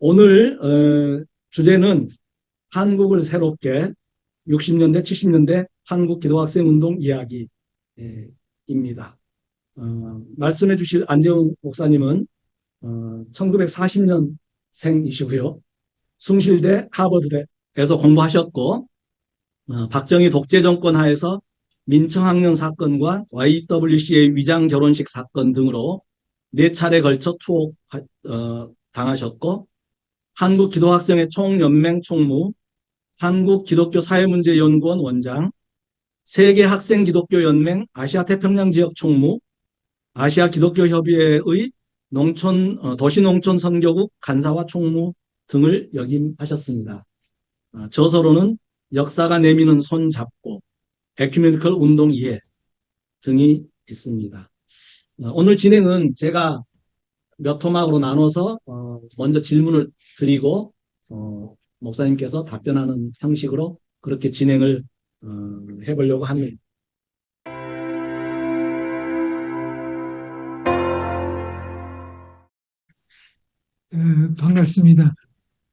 오늘 주제는 한국을 새롭게 60년대, 70년대 한국 기독학생 운동 이야기입니다. 말씀해 주실 안재웅 목사님은 1940년생이시고요. 숭실대 하버드대에서 공부하셨고 박정희 독재 정권 하에서 민청학년 사건과 YWCA 위장 결혼식 사건 등으로 네 차례 걸쳐 투옥 당하셨고 한국기독학생회 총연맹 총무, 한국기독교사회문제연구원 원장, 세계학생기독교연맹 아시아태평양지역 총무, 아시아기독교협의회의 도시농촌선교국 간사와 총무 등을 역임하셨습니다. 저서로는 역사가 내미는 손 잡고, 에큐메니컬 운동 이해 등이 있습니다. 오늘 진행은 제가 몇 토막으로 나눠서 먼저 질문을 드리고 목사님께서 답변하는 형식으로 그렇게 진행을 해보려고 합니다. 반갑습니다.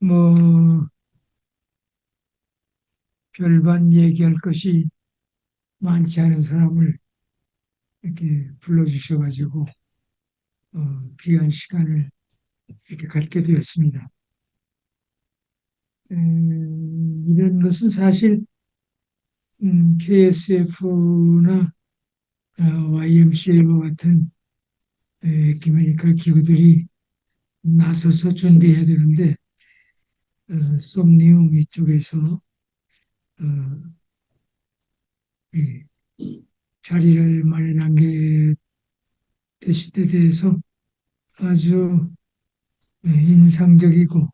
뭐 별반 얘기할 것이 많지 않은 사람을 이렇게 불러주셔가지고 귀한 시간을 이렇게 갖게 되었습니다. 이런 것은 사실 KSF나 YMCA와 같은 에큐메니컬 기구들이 나서서 준비해야 되는데 솜니움 이쪽에서 이 자리를 마련한 게 데 대해서 아주 인상적이고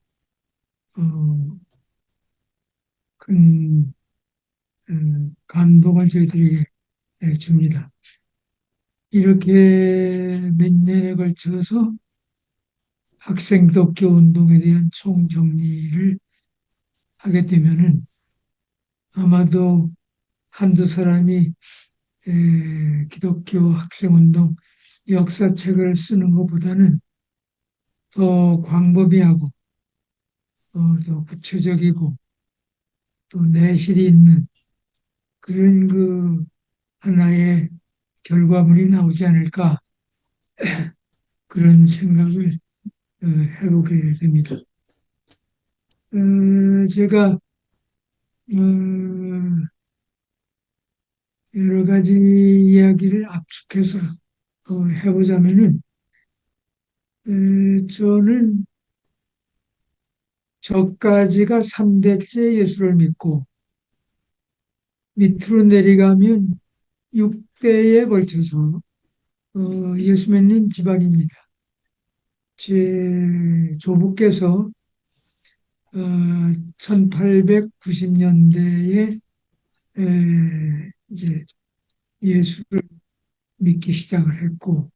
큰 감동을 저희들에게 줍니다. 이렇게 몇 년에 걸쳐서 학생독교 운동에 대한 총정리를 하게 되면은 아마도 한두 사람이 기독교 학생운동 역사책을 쓰는 것보다는 더 광범위하고 더 구체적이고 또 내실이 있는 그런 하나의 결과물이 나오지 않을까 그런 생각을 해보게 됩니다. 제가 여러 가지 이야기를 압축해서 해보자면은 저는 저까지가 3대째 예수를 믿고 밑으로 내려가면 6대에 걸쳐서 예수 믿는 집안입니다. 제 조부께서 1890년대에 이제 예수를 믿기 시작을 했고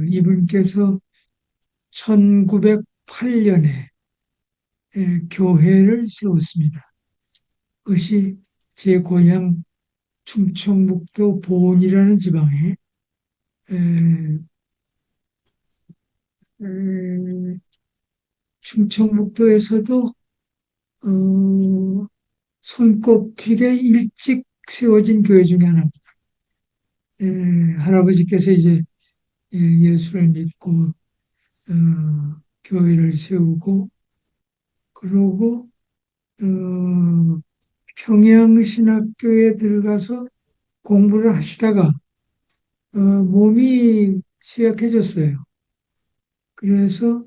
이분께서 1908년에 교회를 세웠습니다. 그것이 제 고향 충청북도 보은이라는 지방에 충청북도에서도 손꼽히게 일찍 세워진 교회 중에 하나입니다. 할아버지께서 이제 예수를 믿고 교회를 세우고 그러고 평양신학교에 들어가서 공부를 하시다가 몸이 쇠약해졌어요. 그래서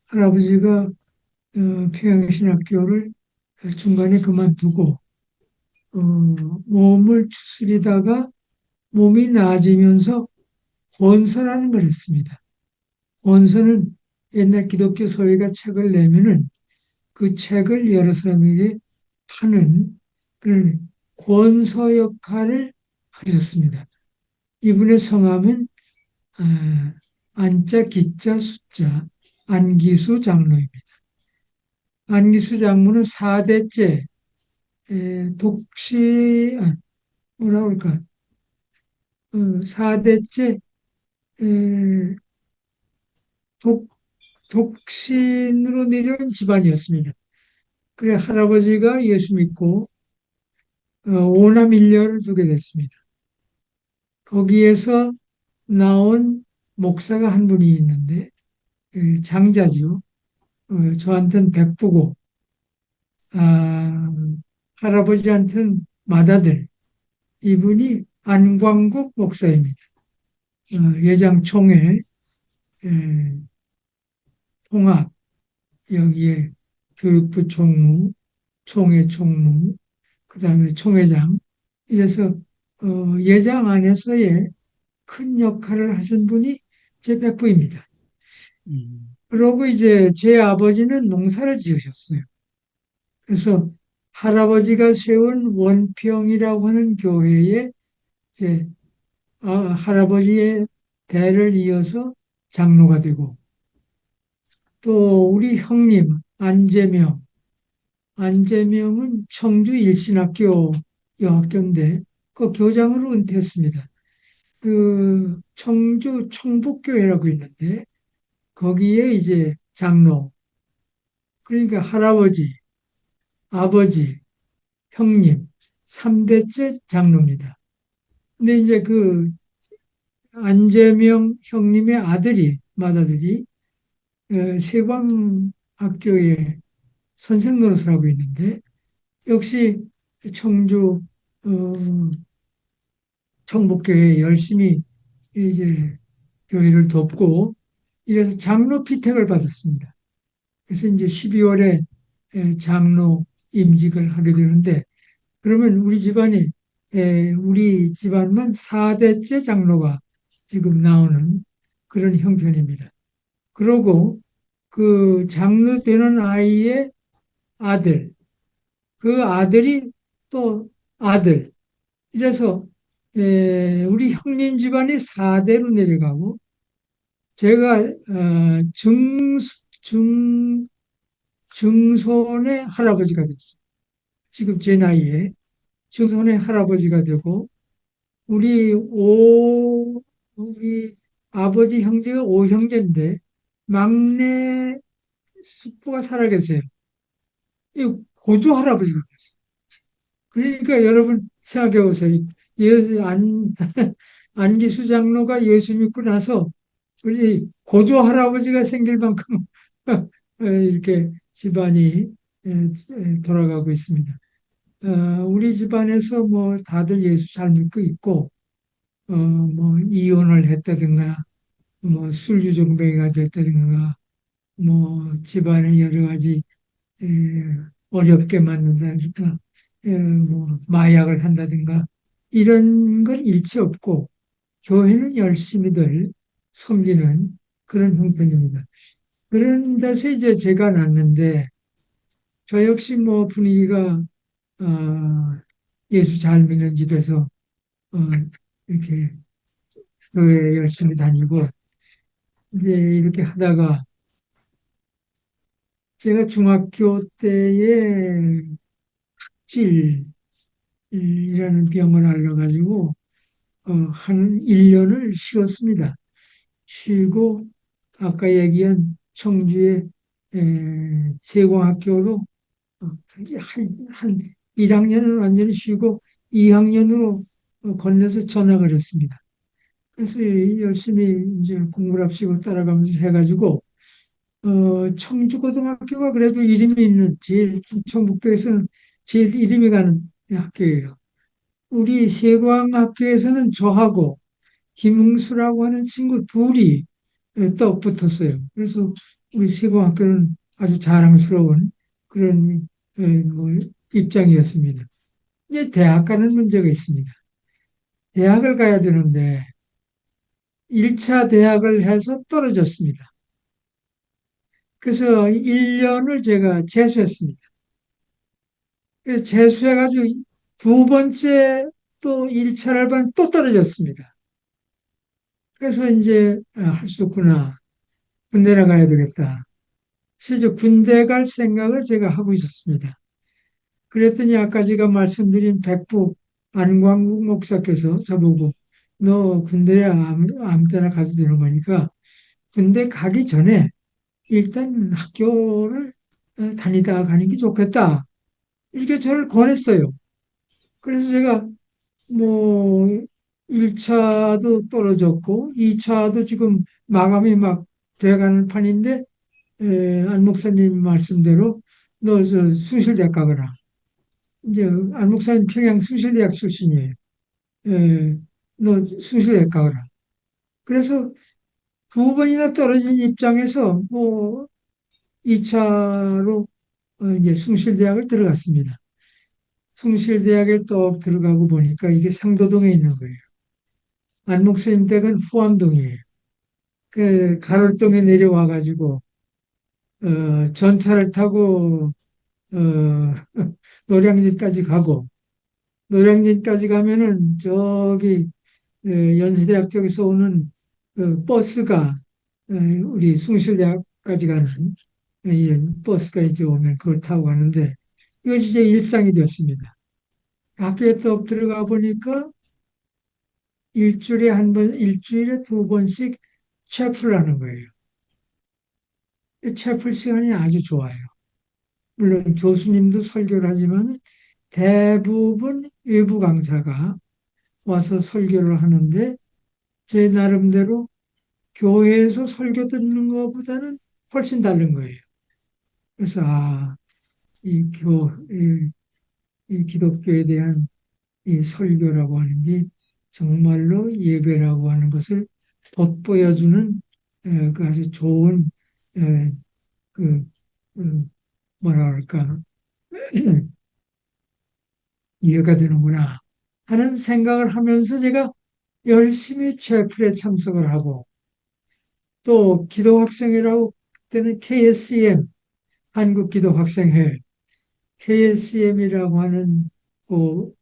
할아버지가 평양신학교를 중간에 그만두고 몸을 추스리다가 몸이 나아지면서 권서라는 걸 했습니다. 권서는 옛날 기독교 서회가 책을 내면은 그 책을 여러 사람에게 파는 그런 권서 역할을 하셨습니다. 이분의 성함은 안자, 기자, 숫자, 안기수 장로입니다. 안기수 장로는 4대째 독시, 뭐라 그럴까, 4대째 독신으로 내려온 집안이었습니다. 그래 할아버지가 예수 믿고 오남 일녀를 두게 됐습니다. 거기에서 나온 목사가 한 분이 있는데 장자죠. 저한테는 백부고 아, 할아버지한테는 맏아들. 이분이 안광국 목사입니다. 예장 총회 에, 통합 여기에 교육부 총무, 총회 총무, 그다음에 총회장 이래서 예장 안에서의 큰 역할을 하신 분이 제 백부입니다. 음, 그러고 이제 제 아버지는 농사를 지으셨어요. 그래서 할아버지가 세운 원평이라고 하는 교회에 이제 할아버지의 대를 이어서 장로가 되고 또 우리 형님 안재명은 청주 일신학교 여학교인데 그 교장으로 은퇴했습니다. 그 청주 청북교회라고 있는데 거기에 이제 장로 그러니까 할아버지, 아버지, 형님 3대째 장로입니다. 근데 이제 그 안재명 형님의 맏아들이 세광학교에 선생 노릇을 하고 있는데 역시 청주 어, 청북교회 열심히 이제 교회를 돕고 이래서 장로 피택을 받았습니다. 그래서 이제 12월에 장로 임직을 하게 되는데 그러면 우리 집안만 4대째 장로가 지금 나오는 그런 형편입니다. 그러고 그 장로 되는 아이의 아들, 그 아들이 또 아들. 이래서 우리 형님 집안이 4대로 내려가고 제가 증손의 할아버지가 됐어요. 지금 제 나이에 증손의 할아버지가 되고 우리 아버지 형제가 5형제인데 막내 숙부가 살아계세요. 이 고조 할아버지가 됐어요. 그러니까 여러분 생각해 보세요. 안기수 장로가 예수 믿고 나서 우리 고조 할아버지가 생길 만큼 이렇게 집안이 돌아가고 있습니다. 우리 집안에서 뭐 다들 예수 잘 믿고 있고, 뭐 이혼을 했다든가, 뭐 술주정뱅이가 됐다든가, 뭐 집안에 여러 가지 에, 어렵게 만든다든가, 뭐 마약을 한다든가 이런 건 일체 없고 교회는 열심히들 섬기는 그런 형편입니다. 그런 데서 이제 제가 났는데 저 역시 뭐 분위기가 예수 잘 믿는 집에서 어, 이렇게 교회 열심히 다니고 이제 이렇게 하다가 제가 중학교 때에 찔이라는 병을 앓아가지고 한 1년을 쉬었습니다. 쉬고 아까 얘기한 청주의 세공학교로 한 1학년을 완전히 쉬고 2학년으로 건너서 전학을 했습니다. 그래서 열심히 이제 공부랍시고 따라가면서 해가지고 청주고등학교가 그래도 이름이 있는 제일 충청북도에서는 제일 이름이 가는 학교예요. 우리 세광학교에서는 저하고 김웅수라고 하는 친구 둘이 또 붙었어요. 그래서 우리 세공학교는 아주 자랑스러운 그런 뭐 입장이었습니다. 이제 대학 가는 문제가 있습니다. 대학을 가야 되는데 1차 대학을 해서 떨어졌습니다. 그래서 1년을 제가 재수했습니다. 그래서 재수해가지고 두 번째 또 1차를 또 떨어졌습니다. 그래서 이제 할 수 없구나. 군대를 가야 되겠다. 그래서 군대 갈 생각을 제가 하고 있었습니다. 그랬더니 아까 제가 말씀드린 백부 안광국 목사께서 저보고 너 군대에 아무 때나 가도 되는 거니까 군대 가기 전에 일단 학교를 다니다 가는 게 좋겠다. 이렇게 저를 권했어요. 그래서 제가 뭐 1차도 떨어졌고 2차도 지금 마감이 막 돼가는 판인데 안 목사님 말씀대로 너 저 숭실대학 가거라. 이제 안 목사님 평양 숭실대학 출신이에요. 에, 너 숭실대학 가거라. 그래서 두 번이나 떨어진 입장에서 뭐 2차로 이제 숭실대학을 들어갔습니다. 숭실대학에 또 들어가고 보니까 이게 상도동에 있는 거예요. 안 목사님 댁은 후암동이에요. 그 가롤동에 내려와가지고 전차를 타고 어, 노량진까지 가고 노량진까지 가면은 저기 연세대학 쪽에서 오는 그 버스가 우리 숭실대학까지 가는 이런 버스가 이제 오면 그걸 타고 가는데 이것이 이제 일상이 되었습니다. 학교에 또 들어가 보니까 일주일에 한 번, 일주일에 두 번씩 체플을 하는 거예요. 체플 시간이 아주 좋아요. 물론 교수님도 설교를 하지만 대부분 외부 강사가 와서 설교를 하는데 제 나름대로 교회에서 설교 듣는 것보다는 훨씬 다른 거예요. 그래서 이 기독교에 대한 이 설교라고 하는 게 정말로 예배라고 하는 것을 돋보여주는 그 아주 좋은 에, 그, 그 뭐라 그럴까 이해가 되는구나 하는 생각을 하면서 제가 열심히 채플에 참석을 하고 또 기도학생회라고 그때는 KSM 한국기도학생회 KSM이라고 하는 그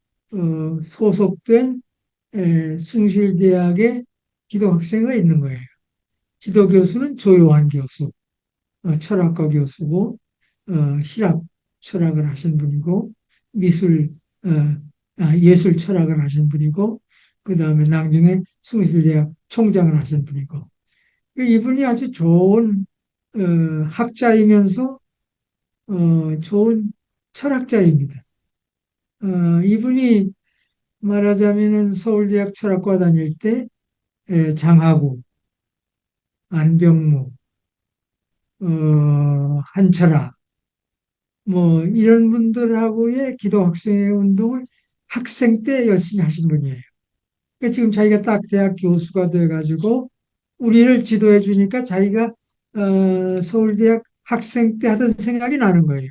소속된 숭실대학의 기도학생회가 있는 거예요. 지도교수는 조요한 교수, 철학과 교수고 실학 철학을 하신 분이고 미술 어, 예술 철학을 하신 분이고 그 다음에 나중에 숭실대학 총장을 하신 분이고 이분이 아주 좋은 학자이면서 좋은 철학자입니다. 이분이 말하자면은 서울대학 철학과 다닐 때 장하구, 안병무, 한철아 뭐 이런 분들하고의 기도학생회 운동을 학생 때 열심히 하신 분이에요. 그러니까 지금 자기가 딱 대학 교수가 돼가지고 우리를 지도해 주니까 자기가 서울대학 학생 때 하던 생각이 나는 거예요.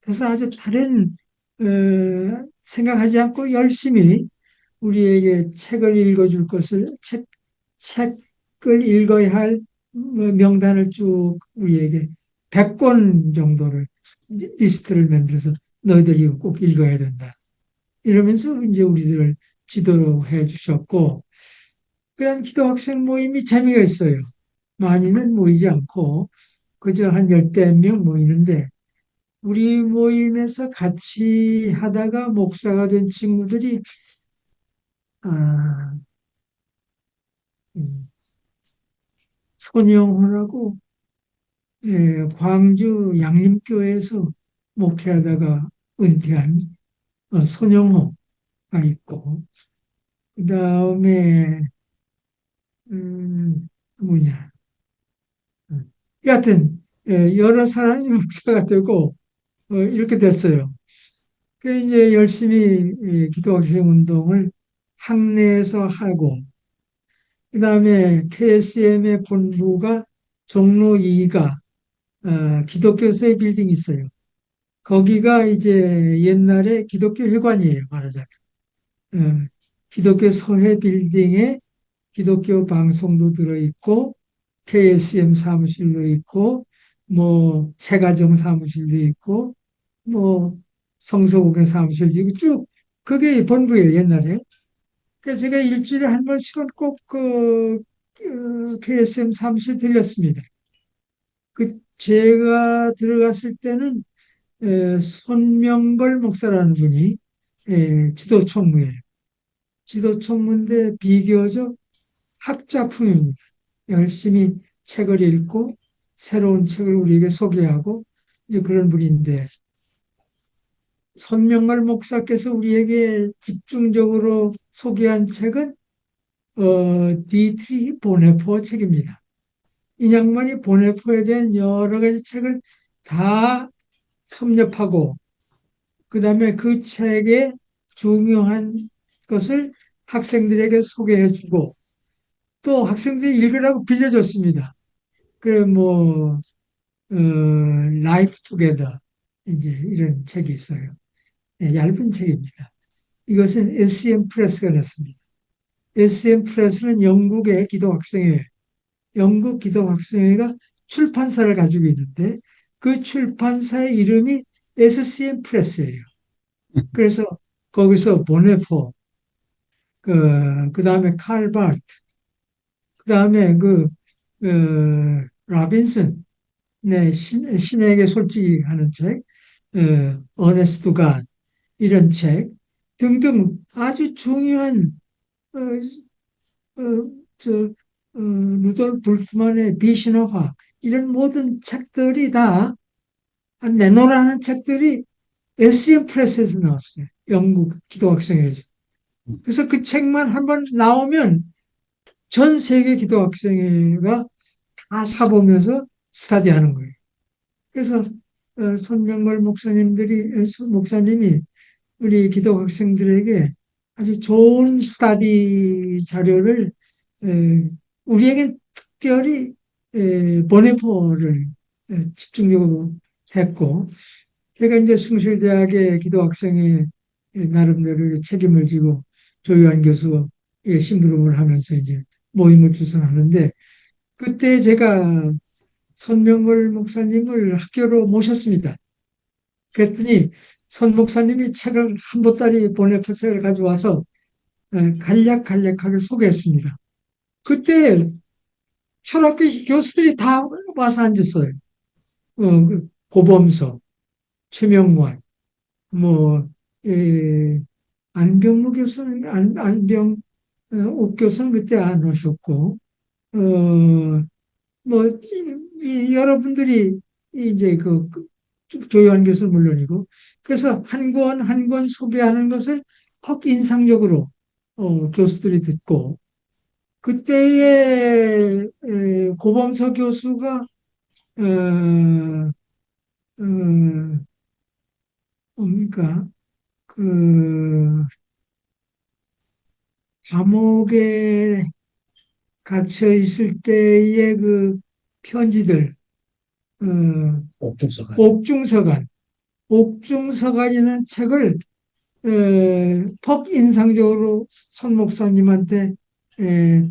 그래서 아주 다른 생각하지 않고 열심히 우리에게 책을 읽어줄 것을 책을 읽어야 할 명단을 쭉 우리에게 100권 정도를 리스트를 만들어서 너희들이 이거 꼭 읽어야 된다. 이러면서 이제 우리들을 지도해 주셨고 그냥 기도학생 모임이 재미가 있어요. 많이는 모이지 않고 그저 한 열대 명 모이는데 우리 모임에서 같이 하다가 목사가 된 친구들이 아, 음, 손영훈하고 광주 양림교회에서 목회하다가 은퇴한 손영호가 있고 그 다음에 누구냐 여하튼 여러 사람이 목사가 되고 이렇게 됐어요. 그 이제 열심히 기독학생 운동을 학내에서 하고 그다음에 KSM의 본부가 종로 2가 기독교세 빌딩이 있어요. 거기가 이제 옛날에 기독교 회관이에요, 말하자면. 어, 기독교 서해 빌딩에 기독교 방송도 들어있고, KSM 사무실도 있고, 뭐, 세가정 사무실도 있고, 뭐, 성서국의 사무실도 있고, 쭉, 그게 본부예요, 옛날에. 그래서 제가 일주일에 한 번씩은 꼭 KSM 사무실 들렸습니다. 제가 들어갔을 때는 손명걸 목사라는 분이 지도총무예요. 지도총무인데 비교적 학자풍입니다. 열심히 책을 읽고 새로운 책을 우리에게 소개하고 이제 그런 분인데 손명걸 목사께서 우리에게 집중적으로 소개한 책은 디트리 보네포 책입니다. 이 양반이 보네포에 대한 여러 가지 책을 다 섭렵하고 그다음에 그 책의 중요한 것을 학생들에게 소개해주고 또 학생들이 읽으라고 빌려줬습니다. 그래 뭐 라이프 투게더 이제 이런 책이 있어요. 네, 얇은 책입니다. 이것은 SCM 프레스가 냈습니다. SCM 프레스는 영국의 기독학생회, 영국 기독학생회가 출판사를 가지고 있는데 그 출판사의 이름이 SCM 프레스예요. 그래서 거기서 보네포, 그 다음에 칼 바트, 그 다음에 라빈슨, 네, 신에게 솔직히 하는 책, 어네스트 갓, 이런 책 등등 아주 중요한, 어, 저, 루돌프 불트만의 비신화화, 이런 모든 책들이 다, 내노라는 책들이 SCM 프레스에서 나왔어요. 영국 기독학생회에서. 그래서 그 책만 한번 나오면 전 세계 기독학생회가 다 사보면서 스타디하는 거예요. 그래서 손명걸 목사님이 우리 기독학생들에게 아주 좋은 스타디 자료를 우리에겐 특별히 보네포를 집중적으로 했고 제가 이제 숭실대학의 기독학생회 나름대로 책임을 지고 조유한 교수의 심부름을 하면서 이제 모임을 주선하는데 그때 제가 손명걸 목사님을 학교로 모셨습니다. 그랬더니 손 목사님이 책을 한 보따리 보네포 책을 가져와서 간략간략하게 소개했습니다. 그때 철학교 교수들이 다 와서 앉았어요. 고범석, 최명관, 뭐, 안병무 교수는, 안병옥 교수는 그때 안 오셨고, 뭐, 여러분들이 이제 조요한 교수는 물론이고, 그래서 한 권 한 권 소개하는 것을 퍽 인상적으로, 교수들이 듣고, 그때의 고범서 교수가, 어, 어, 뭡니까, 그, 감옥에 갇혀 있을 때의 그 편지들, 어, 옥중서가. 옥중서간, 옥중서간이라는 책을 퍽 인상적으로 손 목사님한테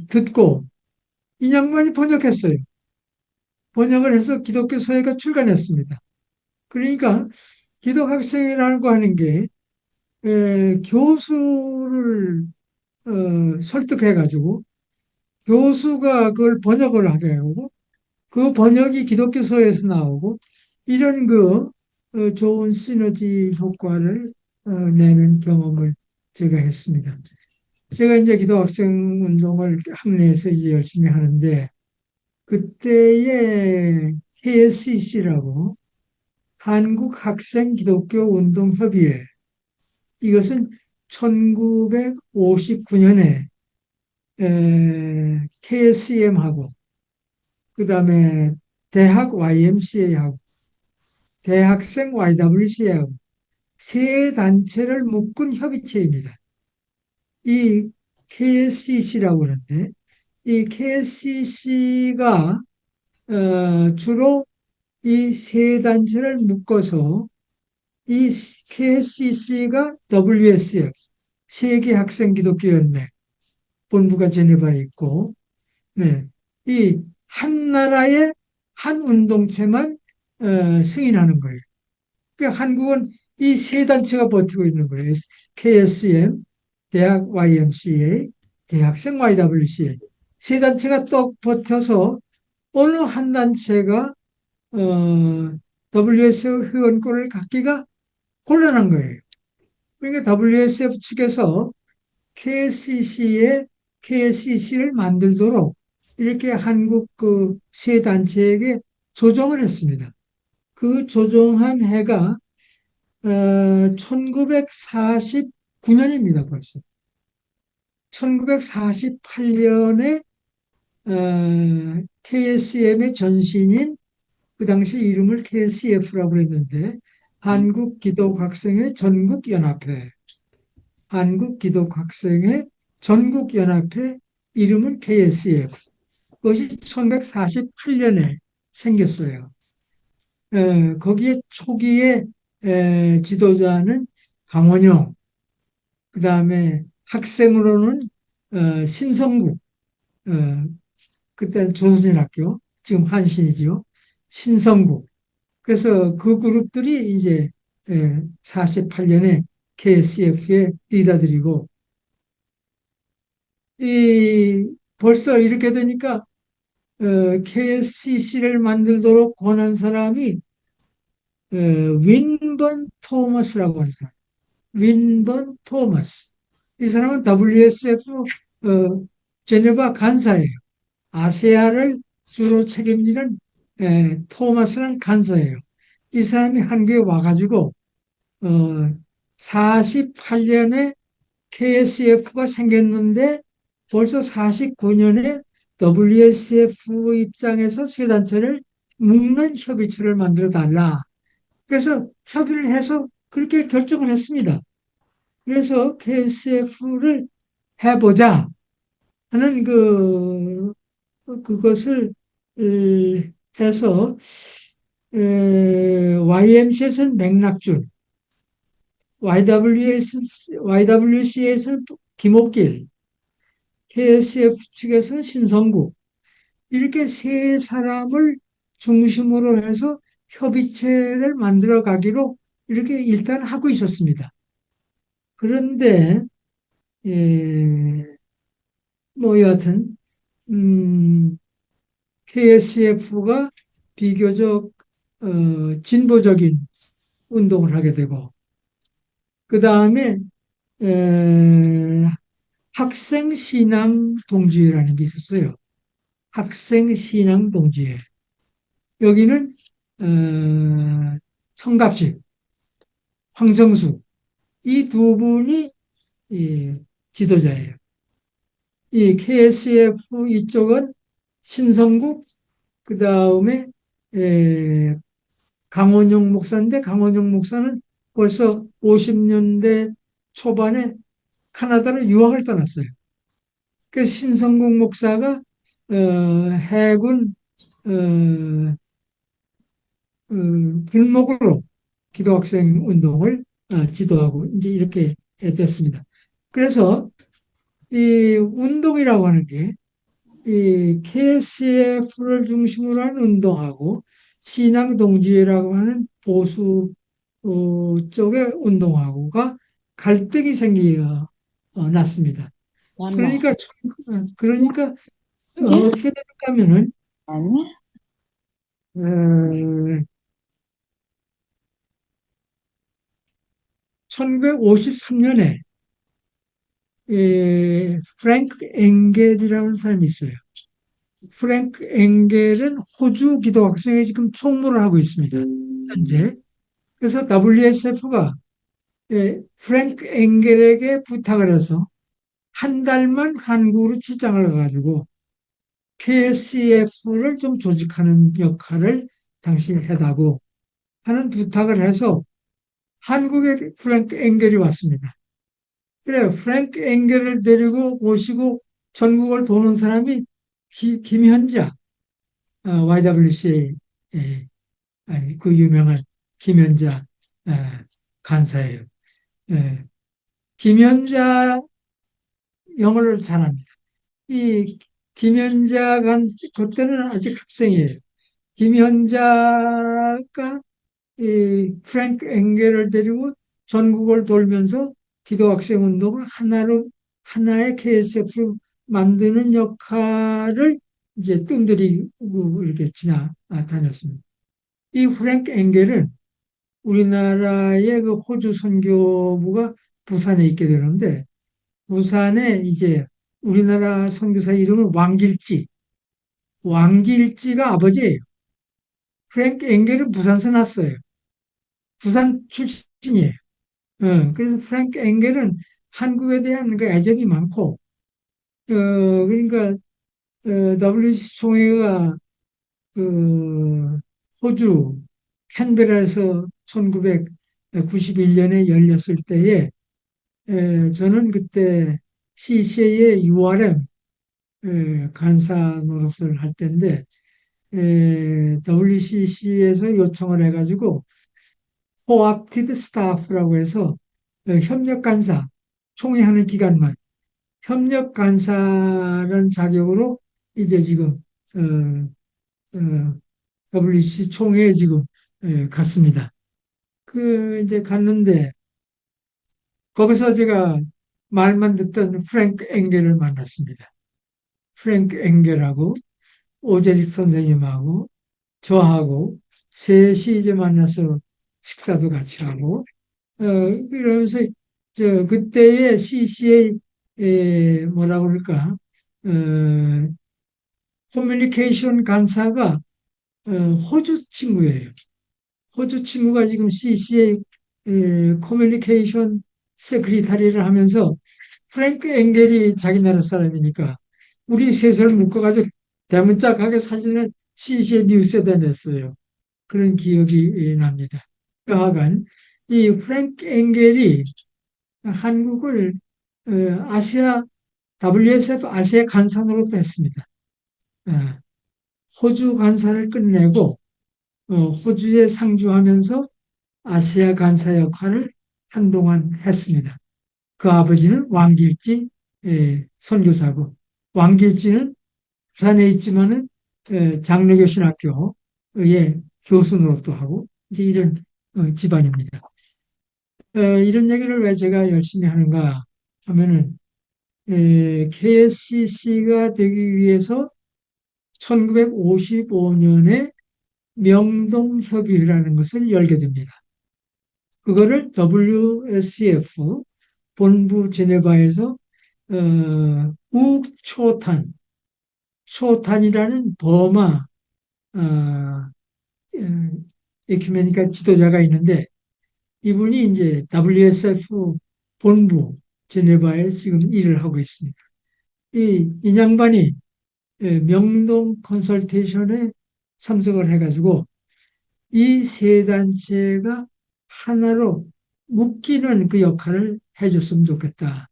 듣고 이 양반이 번역했어요. 번역을 해서 기독교 서예가 출간했습니다. 그러니까 기독학생이라고 하는 게 교수를 설득해가지고 교수가 그걸 번역을 하게 하고 그 번역이 기독교 서예에서 나오고 이런 좋은 시너지 효과를 내는 경험을 제가 했습니다. 제가 이제 기독학생 운동을 학내에서 이제 열심히 하는데 그때의 KSCC라고 한국학생기독교운동협의회 이것은 1959년에 KSCM하고 그다음에 대학 YMCA하고 대학생 YWCA하고 세 단체를 묶은 협의체입니다. 이 KSCC라고 그러는데 이 KSCC가 주로 이 세 단체를 묶어서 이 KSCC가 WSF 세계학생기독교연맹 본부가 제네바에 있고 네, 이 한 나라의 한 운동체만 승인하는 거예요. 그러니까 한국은 이 세 단체가 버티고 있는 거예요. KSM, 대학 YMCA, 대학생 YWCA. 세 단체가 떡 버텨서 어느 한 단체가 WSF 회원권을 갖기가 곤란한 거예요. 그러니까 WSF 측에서 KSCC를 만들도록 이렇게 한국 그 세 단체에게 조정을 했습니다. 그 조정한 해가 1949년입니다, 벌써. 1948년에 KSM의 전신인 그 당시 이름을 KCF라고 했는데 한국기독학생회 전국연합회, 한국기독학생회 전국연합회 이름은 KSF. 그것이 1948년에 생겼어요. 거기에 초기에 지도자는 강원용, 그 다음에 학생으로는 신성국, 어, 그때는 조선인학교, 지금 한신이죠. 신성국. 그래서 그 그룹들이 이제 48년에 KCF의 리더들이고, 벌써 이렇게 되니까 KSCC를 만들도록 권한 사람이 윈번 토머스라고 하는 사람. 윈번 토머스. 이 사람은 WSF 제네바 간사예요. 아시아를 주로 책임지는 토마스란 간사예요. 이 사람이 한국에 와가지고 48년에 KSF가 생겼는데 벌써 49년에 WSF 입장에서 세 단체를 묶는 협의체를 만들어 달라. 그래서 협의를 해서 그렇게 결정을 했습니다. 그래서 KSF를 해보자 하는 그것을 해서 YMCA에서는 맥락준, YWCA에서는 김옥길, KSF 측에서는 신성국 이렇게 세 사람을 중심으로 해서 협의체를 만들어 가기로 이렇게 일단 하고 있었습니다. 그런데 뭐 여하튼 KSF가 비교적 진보적인 운동을 하게 되고 그 다음에 학생신앙동지회라는 게 있었어요. 학생신앙동지회. 여기는 성갑실, 황성수 이 두 분이 지도자예요. 이 KSF 이쪽은 신성국 그 다음에 강원용 목사인데 강원용 목사는 벌써 50년대 초반에 카나다로 유학을 떠났어요. 그래서 신성국 목사가 해군 길목으로 기도학생 운동을 지도하고 이제 이렇게 됐습니다. 그래서 이 운동이라고 하는 게 이 KCF를 중심으로 한 운동하고 신앙동지회라고 하는 보수 쪽의 운동하고가 갈등이 생겨 났습니다. 맞나? 그러니까 예? 어떻게 될까면은 아니? 1953년에 프랭크 엥겔이라는 사람이 있어요. 프랭크 엥겔은 호주 기독학생회 지금 총무를 하고 있습니다. 현재. 그래서 WSF가 프랭크 엥겔에게 부탁을 해서 한 달만 한국으로 출장을 가가지고 KCF를 좀 조직하는 역할을 당신이 해다고 하는 부탁을 해서 한국에 프랭크 엥겔이 왔습니다. 그래, 프랭크 엥겔을 데리고 모시고 전국을 도는 사람이 김현자, YWCA, 아니, 그 유명한 김현자 간사예요. 김현자 영어를 잘합니다. 이 김현자 간사, 그때는 아직 학생이에요. 김현자가 이 프랭크 엥겔을 데리고 전국을 돌면서 기도학생 운동을 하나의 KSF를 만드는 역할을 이제 뜸들이고 이렇게 지나다녔습니다. 이 프랭크 엥겔은 우리나라의 그 호주 선교부가 부산에 있게 되는데 부산에 이제 우리나라 선교사 이름은 왕길지가 아버지예요. 프랭크 엥겔은 부산서 났어요. 부산 출신이에요. 그래서 프랭크 엥겔은 한국에 대한 그 애정이 많고, 그러니까, WC 총회가 그 호주 캔베라에서 1991년에 열렸을 때에 저는 그때 CCA의 URM 간사 노릇을 할 때인데 WCC에서 요청을 해가지고 코앞티드 스타프라고 해서 협력 간사 총회하는 기간만 협력 간사라는 자격으로 이제 지금 WC 총회에 지금 갔습니다. 이제 갔는데 거기서 제가 말만 듣던 프랭크 엥겔을 만났습니다. 프랭크 엥겔하고 오재직 선생님하고 저하고 셋이 이제 만나서 식사도 같이 하고 그러면서 그때의 CCA 뭐라 그럴까 커뮤니케이션 간사가 호주 친구예요. 호주 친구가 지금 CCA 커뮤니케이션 세크리타리를 하면서 프랭크 엥겔이 자기 나라 사람이니까 우리 셋을 묶어가지고 대문짝하게 사진을 CCA 뉴스에다 냈어요. 그런 기억이 납니다. 여하간 이 프랭크 엥겔이 한국을 아시아 WSF 아시아 간사로 했습니다. 어, 호주 간사를 끝내고 호주에 상주하면서 아시아 간사 역할을 한동안 했습니다. 그 아버지는 왕길지 선교사고 왕길지는 부산에 있지만은 장로교 신학교의 교수 노릇도 하고 이제 이런 집안입니다. 이런 얘기를 왜 제가 열심히 하는가 하면은 KSCC가 되기 위해서 1955년에 명동협의회라는 것을 열게 됩니다. 그거를 WSCF 본부 제네바에서 우초탄, 초탄이라는 버마 에큐메니카 지도자가 있는데 이분이 이제 WSF 본부 제네바에 지금 일을 하고 있습니다. 이 양반이 명동 컨설테이션에 참석을 해가지고 이 세 단체가 하나로 묶이는 그 역할을 해줬으면 좋겠다.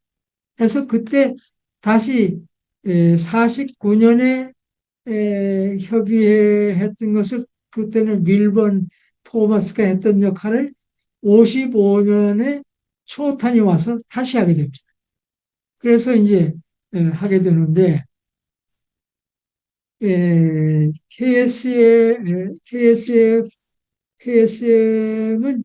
해서 그때 다시 49년에 협의했던 것을 그때는 밀번 토마스가 했던 역할을 55년에 초탄이 와서 다시 하게 됩니다. 그래서 이제 하게 되는데 KSM은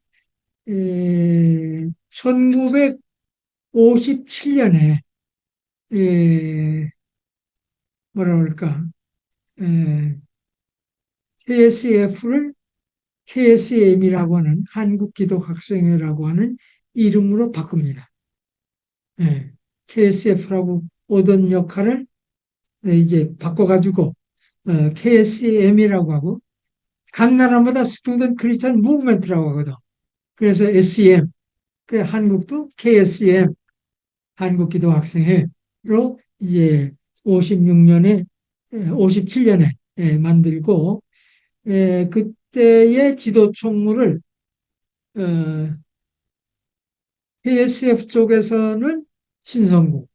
1957년에 뭐라 그럴까 KSF를 KSM이라고 하는 한국기독학생회라고 하는 이름으로 바꿉니다. KSF라고 오던 역할을 이제 바꿔가지고 KSM이라고 하고 각 나라마다 스튜던트 크리스천 무브먼트라고 하거든. 그래서 SEM, 그 한국도 KSM 한국기독학생회로 이제 56년에 57년에 만들고 그때의 지도 총무를 KSF 쪽에서는 신성구,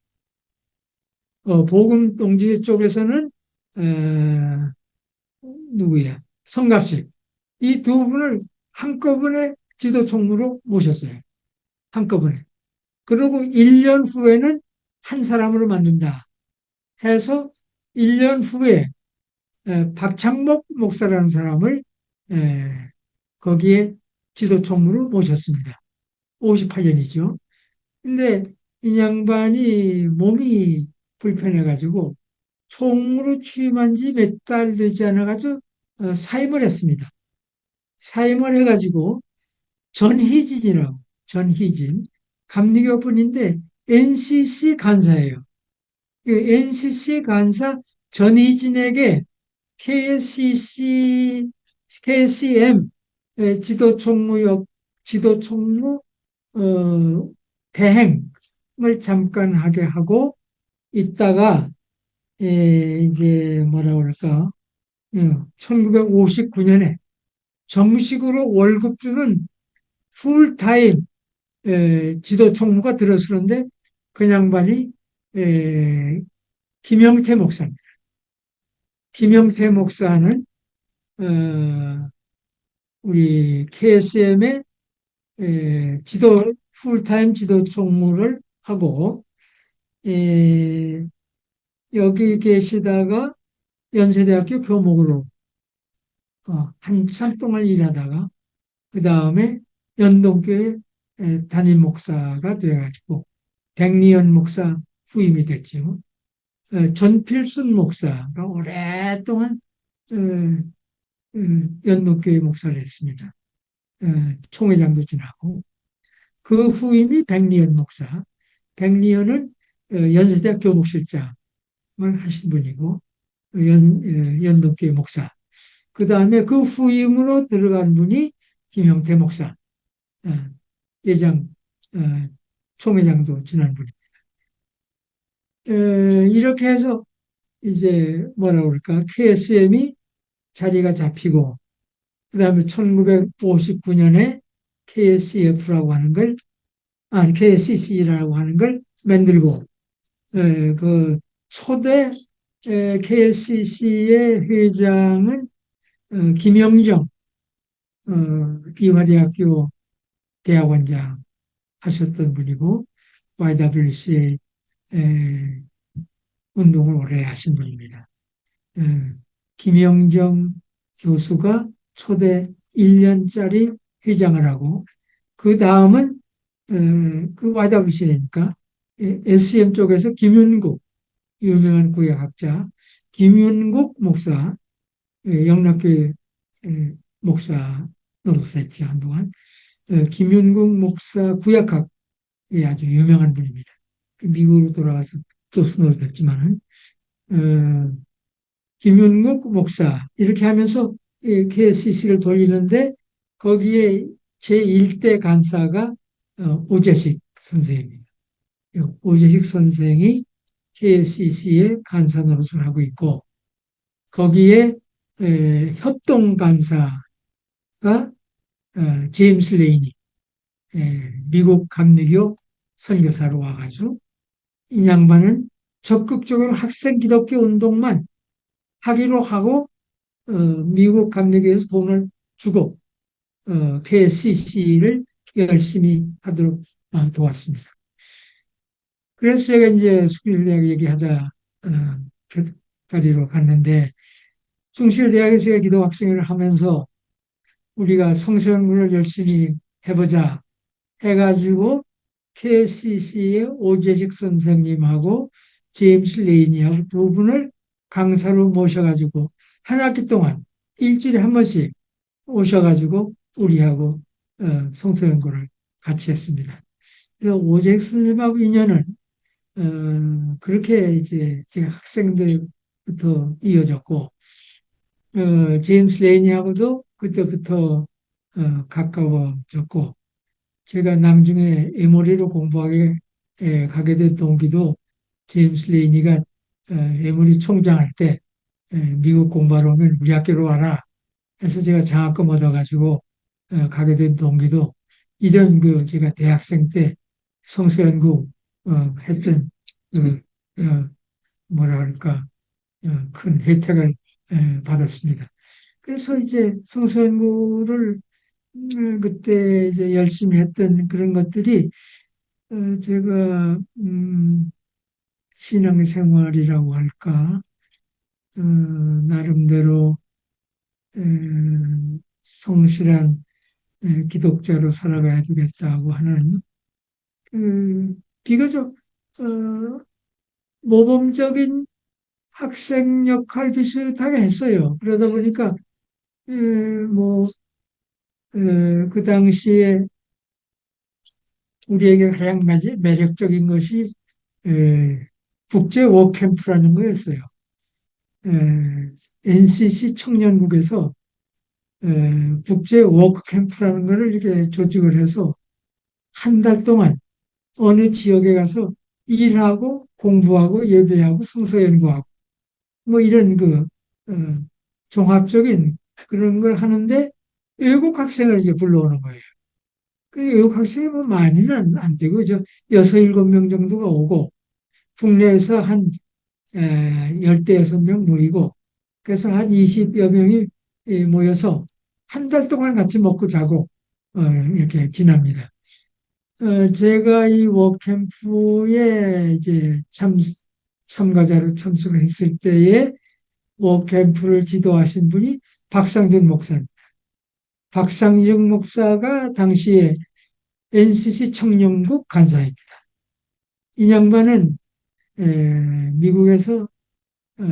복음 동지 쪽에서는 누구야? 성갑식. 이 두 분을 한꺼번에 지도 총무로 모셨어요. 한꺼번에. 그리고 1년 후에는 한 사람으로 만든다 해서 1년 후에 박창목 목사라는 사람을 거기에 지도 총무로 모셨습니다. 58년이죠. 근데 이 양반이 몸이 불편해가지고 총무로 취임한 지 몇 달 되지 않아가지고 사임을 했습니다. 사임을 해가지고 전희진이라고, 전희진, 감리교 분인데 NCC 간사예요. NCC 간사 전희진에게 KSCC KCM 지도 총무 대행을 잠깐 하게 하고 있다가 이제 뭐라 그럴까 1959년에 정식으로 월급 주는 풀타임 지도 총무가 들어서는데 그 양반이 김영태 목사입니다. 김영태 목사는 우리 KSM의 풀타임 지도 총무를 하고 여기 계시다가 연세대학교 교목으로 한참 동안 일하다가 그 다음에 연동교회 담임 목사가 되어가지고 백리현 목사 후임이 됐죠. 전필순 목사가 오랫동안 연동교회 목사를 했습니다. 총회장도 지나고 그 후임이 백리현 목사. 백리현은 연세대학 교목실장을 하신 분이고 연동교회 목사. 그 다음에 그 후임으로 들어간 분이 김형태 목사. 예장 총회장도 지난 분입니다. 이렇게 해서 이제 뭐라 그럴까 KSM이 자리가 잡히고 그 다음에 1959년에 KSCF라고 하는 걸 KSCC라고 하는 걸 만들고 그 초대 KSCC의 회장은 김영정 이화대학교 대학원장 하셨던 분이고 YWCA 운동을 오래 하신 분입니다. 김영정 교수가 초대 1년짜리 회장을 하고 그 다음은 그 YWCA니까 SCM 쪽에서 김윤국 유명한 구약학자 김윤국 목사 영락교회 목사 노릇했죠 한동안. 김윤국 목사 구약학이 아주 유명한 분입니다. 미국으로 돌아가서 교수 노릇했지만은 김윤국 목사 이렇게 하면서 KSCC를 돌리는데 거기에 제1대 간사가 오재식 선생입니다. 오재식 선생이 KSCC의 간사 노릇을 하고 있고 거기에 협동 간사가 제임스 레이니 미국 감리교 선교사로 와가지고 이 양반은 적극적으로 학생 기독교 운동만 하기로 하고 미국 감리교에서 돈을 주고 KSCC를 열심히 하도록 도왔습니다. 그래서 제가 이제 숭실대학 얘기하다 다리로 갔는데 숭실대학에서 제가 기도 학생을 하면서 우리가 성서연구를 열심히 해보자 해가지고 KSCC의 오재식 선생님하고 제임스 레이니하고 두 분을 강사로 모셔가지고 한 학기 동안 일주일에 한 번씩 오셔가지고 우리하고 성서연구를 같이 했습니다. 그래서 오재식 선생님하고 인연은 그렇게 이제 제가 학생 때부터 이어졌고 제임스 레이니하고도 그때부터 가까워졌고 제가 나중에 에모리로 공부하게 가게 된 동기도 제임스 레이니가 에모리 총장할 때 미국 공부하러 오면 우리 학교로 와라 해서 제가 장학금 얻어가지고 가게 된 동기도 이런 제가 대학생 때 성서연구 했던 뭐라 할까 큰 혜택을 받았습니다. 그래서 이제 성서연구를 그때 이제 열심히 했던 그런 것들이 제가 신앙생활이라고 할까 나름대로 성실한 기독자로 살아가야 되겠다고 하는 비교적 모범적인 학생 역할 비슷하게 했어요. 그러다 보니까 그 당시에 우리에게 가장 매력적인 것이 국제 워캠프라는 거였어요. NCC 청년국에서 국제 워크 캠프라는 거를 이렇게 조직을 해서 한 달 동안 어느 지역에 가서 일하고 공부하고 예배하고 성서 연구하고 뭐 이런 어, 종합적인 그런 걸 하는데 외국 학생을 이제 불러오는 거예요. 그 외국 학생이 뭐 많이는 안 되고 여섯 일곱 명 정도가 오고 국내에서 한 16명 모이고 그래서 한 20여 명이 모여서 한 달 동안 같이 먹고 자고 이렇게 지납니다. 제가 이 워크캠프에 이제 참가자로 참석을 했을 때에 워크캠프를 지도하신 분이 박상준 목사입니다. 박상준 목사가 당시에 NCC 청년국 간사입니다. 이 양반은 미국에서 어,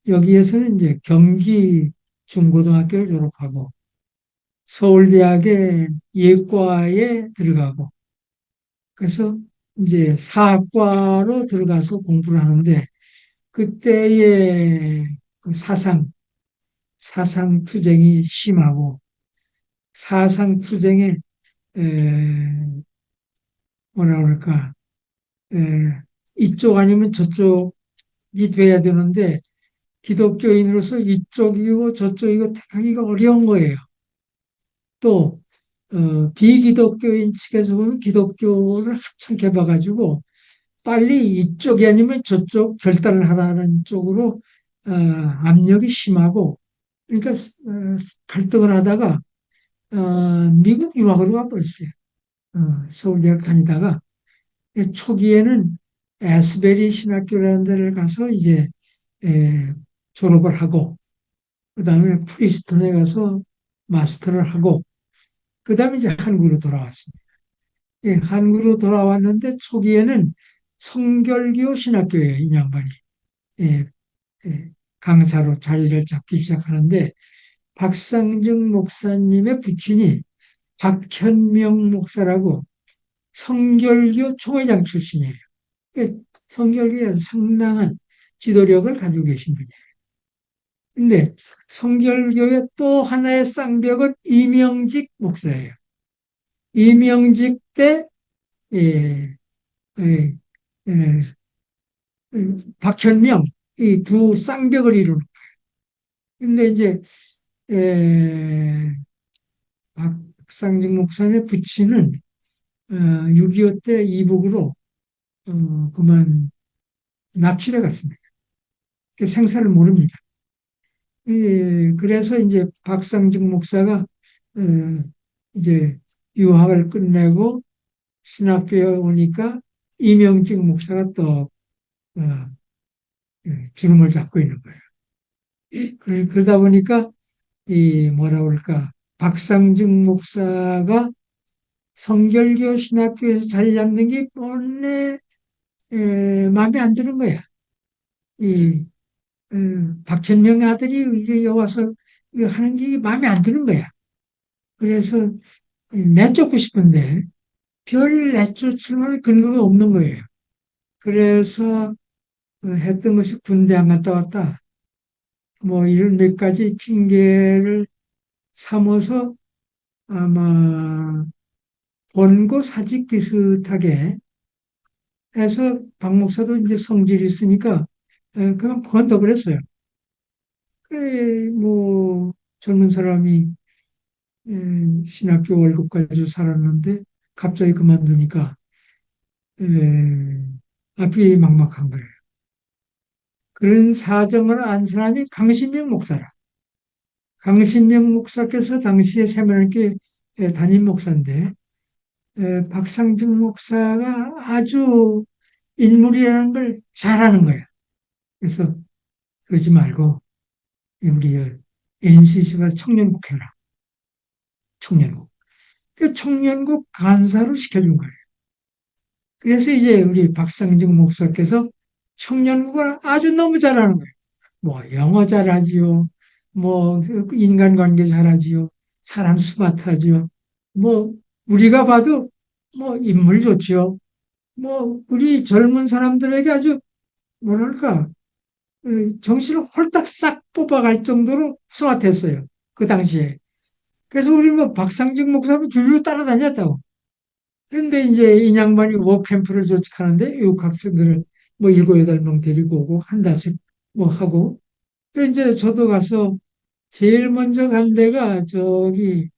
여기에서는 이제 경기 중고등학교를 졸업하고 서울대학의 예과에 들어가고 그래서 이제 사학과로 들어가서 공부를 하는데 그때의 그 사상 투쟁이 심하고 사상 투쟁에 에, 뭐라 그럴까 이쪽 아니면 저쪽이 돼야 되는데 기독교인으로서 이쪽이고 저쪽이고 택하기가 어려운 거예요. 또 비기독교인 측에서 보면 기독교를 하찮게 봐가지고 빨리 이쪽이 아니면 저쪽 결단을 하라는 쪽으로 압력이 심하고 그러니까 갈등을 하다가 미국 유학으로 가버렸어요. 서울대학 다니다가 초기에는 에스베리 신학교라는 데를 가서 이제 졸업을 하고 그 다음에 프리스턴에 가서 마스터를 하고 그 다음에 이제 한국으로 돌아왔습니다. 한국으로 돌아왔는데 초기에는 성결교 신학교에 이 양반이 예, 강사로 자리를 잡기 시작하는데 박상중 목사님의 부친이 박현명 목사라고 성결교 총회장 출신이에요. 성결교에 상당한 지도력을 가지고 계신 분이에요. 근데 성결교의 또 하나의 쌍벽은 이명직 목사예요. 이명직 때 예, 예, 예, 박현명 이 두 쌍벽을 이루는 거예요. 근데 이제 박상직 목사의 부친은 6.25 때 이북으로 그만 납치돼 갔습니다. 생사를 모릅니다. 그래서 이제 박상직 목사가 이제 유학을 끝내고 신학교에 오니까 이명직 목사가 또 주름을 잡고 있는 거예요. 그러다 보니까 이 뭐라 그럴까 박상직 목사가 성결교 신학교에서 자리 잡는 게 본래 마음에 안 드는 거야. 이 박천명 아들이 이게 와서 이거 하는 게 마음에 안 드는 거야. 그래서 내쫓고 싶은데 별 내쫓을 만한 근거가 없는 거예요. 그래서 했던 것이 군대 안 갔다 왔다. 뭐 이런 몇 가지 핑계를 삼아서 아마 본고 사직 비슷하게 해서 박 목사도 이제 성질이 있으니까 그냥 그만둬 그랬어요. 그래 뭐 젊은 사람이 신학교 월급 가지고 살았는데 갑자기 그만두니까 앞이 막막한 거예요. 그런 사정을 안 사람이 강신명 목사라. 강신명 목사께서 당시에 세면학교 담임 목사인데 박상준 목사가 아주 인물이라는 걸 잘하는 거야. 그래서 그러지 말고 우리 NCC가 청년국 해라. 청년국. 그 청년국 간사로 시켜준 거예요. 그래서 이제 우리 박상준 목사께서 청년국을 아주 너무 잘하는 거예요. 뭐 영어 잘하지요. 뭐 인간관계 잘하지요. 사람 스마트하지요. 뭐 우리가 봐도 뭐 인물 좋지요. 뭐 우리 젊은 사람들에게 아주 뭐랄까 정신을 홀딱 싹 뽑아갈 정도로 스마트했어요. 그 당시에. 그래서 우리 뭐 박상직 목사도 줄줄 따라다녔다고. 그런데 이제 이 양반이 워크캠프를 조직하는데 외국 학생들을 뭐 일곱 여덟 명 데리고 오고 한 달씩 뭐 하고. 그래서 이제 저도 가서 제일 먼저 간 데가 저기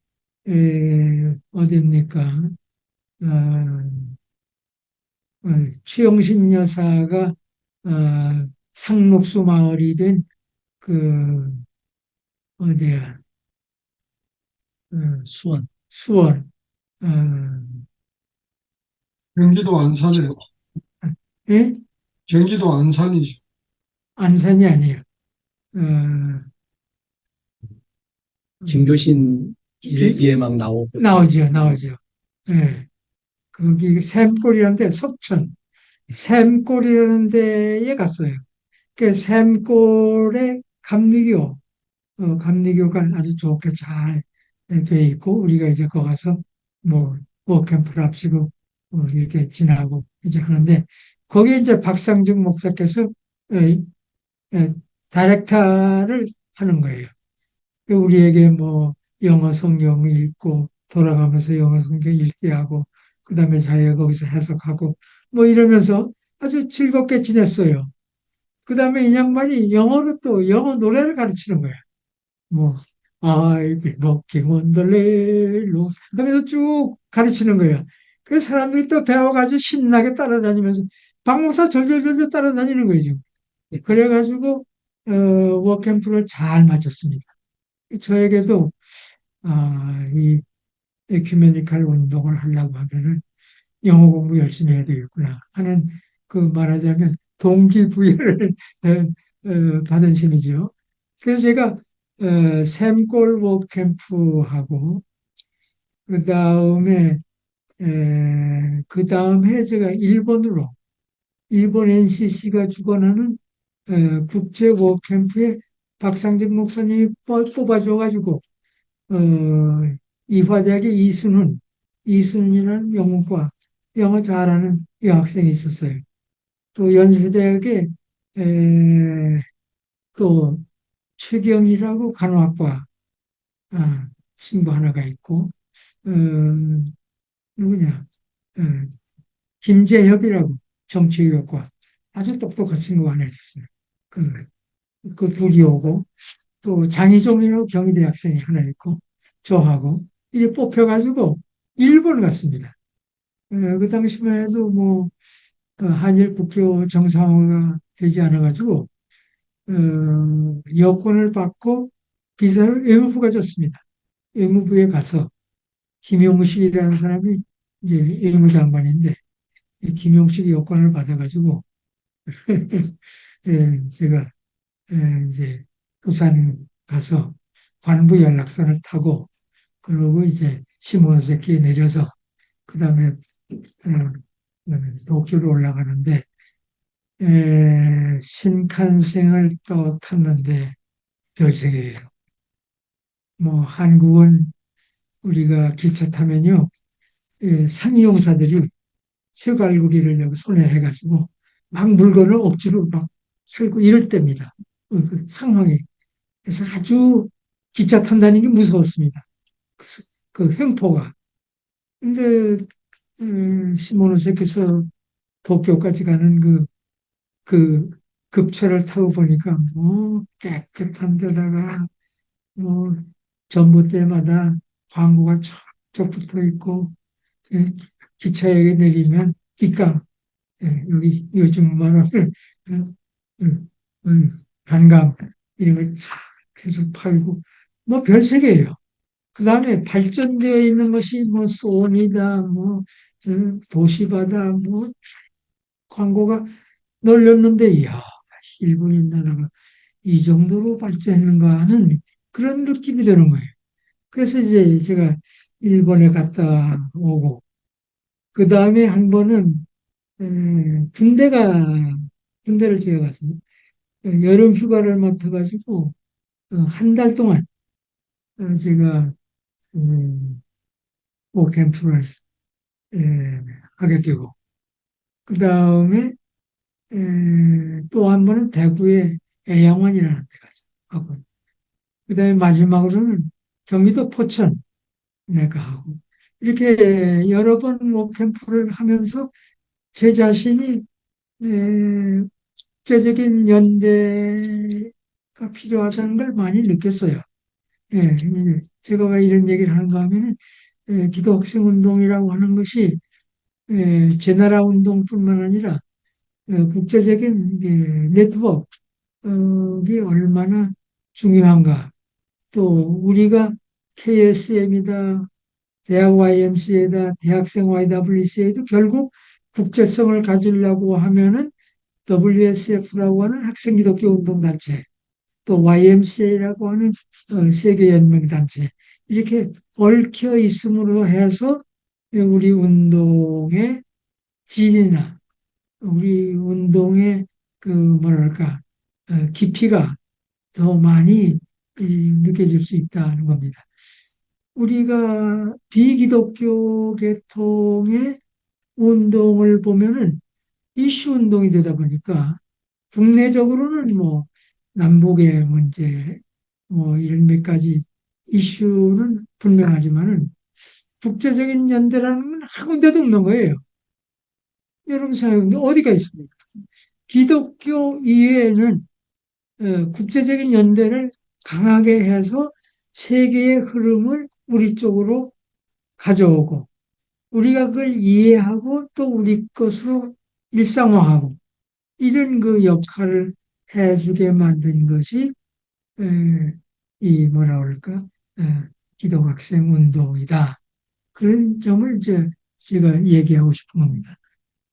어디입니까? 어, 최영신 여사가 상록수 마을이 된 그 어디야? 수원. 수원. 어, 경기도 안산에, 예? 경기도 안산이죠. 안산이 아니에요. 어, 김교신 일기에 막 나오고. 나오죠. 예. 거기 샘골이라는 데, 석천. 샘골이라는 데에 갔어요. 그 샘골에 감리교가 아주 좋게 잘 돼 있고, 우리가 이제 거기 가서 뭐, 워캠프를 앞시고, 이렇게 지나고 이제 하는데, 거기에 이제 박상중 목사께서, 에, 에, 다이렉터를 하는 거예요. 그 우리에게 뭐, 영어 성경 읽고, 돌아가면서 영어 성경 읽게 하고, 그 다음에 자기가 거기서 해석하고, 뭐 이러면서 아주 즐겁게 지냈어요. 그 다음에 이 양반이 영어로 또 영어 노래를 가르치는 거야. 뭐, I be knocking on the railroad 하면서 쭉 가르치는 거야. 그래서 사람들이 또 배워가지고 신나게 따라다니면서 박목사 절절절절 따라다니는 거죠. 그래가지고 워캠프를 잘 마쳤습니다. 저에게도 이 에큐메니칼 운동을 하려고 하면은 영어 공부 열심히 해야 되겠구나 하는 그 말하자면 동기부여를 받은 셈이죠. 그래서 제가 샘골 워캠프하고 그 다음에 제가 일본 NCC가 주관하는 국제 워캠프에 박상직 목사님이 뽑아줘가지고 어, 이화대학의 이순훈이라는 영문과 영어 잘하는 여학생이 있었어요. 또 연세대학에 또 최경이라고 간호학과 친구 하나가 있고 어, 누구냐 어, 김재협이라고 정치교육과 아주 똑똑한 친구 하나 있었어요. 그 둘이 오고 또 장희종이라고 경희대 학생이 하나 있고 저하고 이렇게 뽑혀가지고 일본 갔습니다. 그 당시만 해도 뭐 한일 국교 정상화가 되지 않아가지고 여권을 받고 비자를 외무부가 줬습니다. 외무부에 가서 김용식이라는 사람이 이제 외무장관인데 김용식 여권을 받아가지고 제가 이제 부산 가서 관부 연락선을 타고 그러고 이제 시모노세키에 내려서 그 다음에 도쿄로 올라가는데 신칸센을 또 탔는데 별세계예요. 뭐 한국은 우리가 기차 타면요 상이용사들이 쇠갈구리를 여기 손에 해가지고 막 물건을 억지로 막 쓸고 이럴 때입니다. 그 상황이. 그래서 아주 기차 탄다는 게 무서웠습니다. 그 횡포가. 근데 시모노세키에서 도쿄까지 가는 그 급차를 타고 보니까 뭐 깨끗한 데다가 뭐 전봇대마다 광고가 쫙쫙 붙어 있고 예, 기차역에 내리면 깃강 여기 요즘 말하는 단감 이런 걸쫙 해서 팔고 뭐 별세계예요. 그 다음에 발전되어 있는 것이 뭐 소니다 뭐 도시바다 뭐 광고가 널렸는데 이야 일본인 나라가 이 정도로 발전했는가 하는 그런 느낌이 드는 거예요. 그래서 이제 제가 일본에 갔다 오고 그 다음에 한 번은 군대를 제가 갔습니다. 여름 휴가를 맡아가지고 한 달 동안 제가 캠프를 하게 되고 그 다음에 또 한 번은 대구의 애양원이라는 데 가서 가고 그 다음에 마지막으로는 경기도 포천 내가 하고 이렇게 여러 번 워크캠프를 하면서 제 자신이 국제적인 연대가 필요하다는 걸 많이 느꼈어요. 이제 제가 왜 이런 얘기를 하는가 하면은 기독학생 운동이라고 하는 것이 제 나라 운동뿐만 아니라 국제적인 네트워크가 얼마나 중요한가. 또 우리가 KSM이다, 대학 YMCA다, 대학생 YWCA도 결국 국제성을 가지려고 하면은 WSF라고 하는 학생 기독교 운동단체, 또 YMCA라고 하는 세계연맹단체, 이렇게 얽혀 있음으로 해서 우리 운동의 질이나 우리 운동의 뭐랄까, 깊이가 더 많이 느껴질 수 있다는 겁니다. 우리가 비기독교 계통의 운동을 보면은 이슈 운동이 되다 보니까 국내적으로는 뭐 남북의 문제 뭐 이런 몇 가지 이슈는 분명하지만은 국제적인 연대라는 건 한 군데도 없는 거예요. 여러분 생각해 어디가 있습니까? 기독교 이외에는 국제적인 연대를 강하게 해서 세계의 흐름을 우리 쪽으로 가져오고 우리가 그걸 이해하고 또 우리 것으로 일상화하고 이런 그 역할을 해주게 만든 것이 이 뭐라 그럴까 기독학생 운동이다. 그런 점을 이제 제가 얘기하고 싶은 겁니다.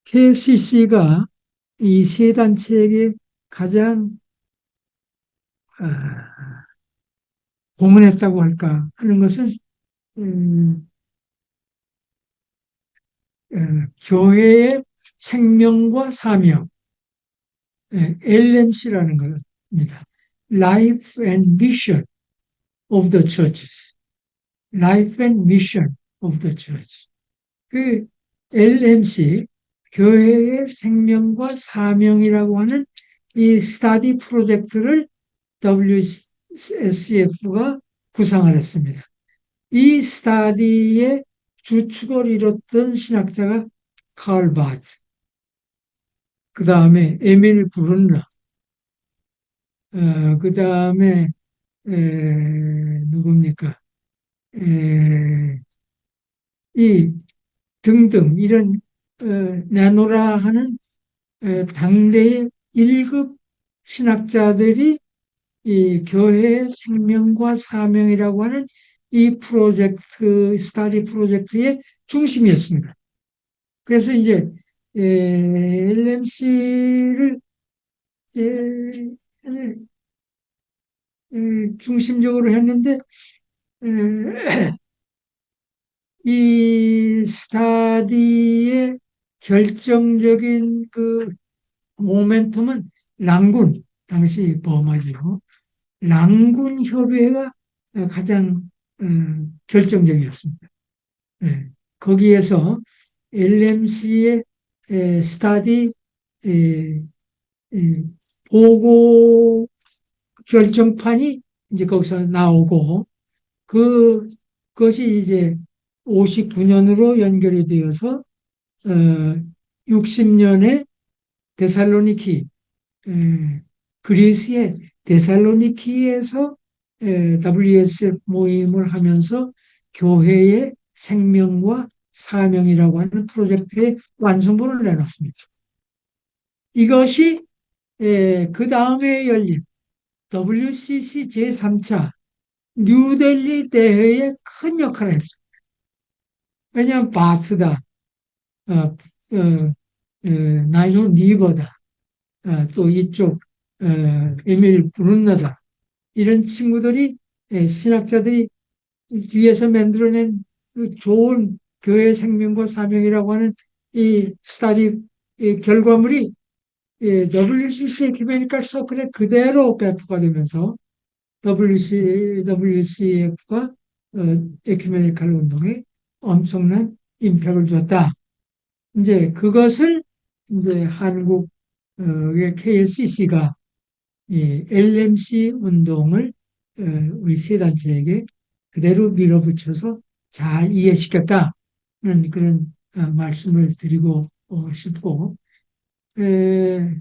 KCC가 이 세 단체에게 가장 공헌했다고 할까 하는 것은 음, 교회의 생명과 사명, LMC라는 겁니다. Life and Mission of the Churches. Life and Mission of the Church. 그 LMC, 교회의 생명과 사명이라고 하는 이 스타디 프로젝트를 WSCF가 구상을 했습니다. 이 스타디의 주축을 이뤘던 신학자가 칼 바트, 그 다음에 에밀 브룬너, 그 다음에 누굽니까? 이 등등 이런 내노라 하는 당대의 1급 신학자들이 이 교회의 생명과 사명이라고 하는 이 프로젝트, 스타디 프로젝트의 중심이었습니다. 그래서 이제 LMC를 중심적으로 했는데 이 스타디의 결정적인 그 모멘텀은 랑군, 당시 버마죠. 랑군 협의회가 가장 결정적이었습니다. 거기에서 LMC의 스타디 보고 결정판이 이제 거기서 나오고 그것이 이제 59년으로 연결이 되어서 60년에 데살로니키 그리스의 데살로니키에서 WSF 모임을 하면서 교회의 생명과 사명이라고 하는 프로젝트의 완성본을 내놨습니다. 이것이 그 다음에 열린 WCC 제3차 뉴델리 대회에 큰 역할을 했습니다. 왜냐하면 바트다, 나이노 니버다, 또 이쪽 에밀 브룬너다 이런 친구들이 신학자들이 뒤에서 만들어낸 그 좋은 교회 생명과 사명이라고 하는 이 스타디 결과물이 WCC 에큐메니컬 서클에 그대로 배포가 되면서 WCF가 에큐메니컬 운동에 엄청난 임팩을 줬다. 이제 그것을 이제 한국의 KLCC가 이 LMC 운동을 우리 세 단체에게 그대로 밀어붙여서 잘 이해시켰다는 그런 말씀을 드리고 싶고, 에,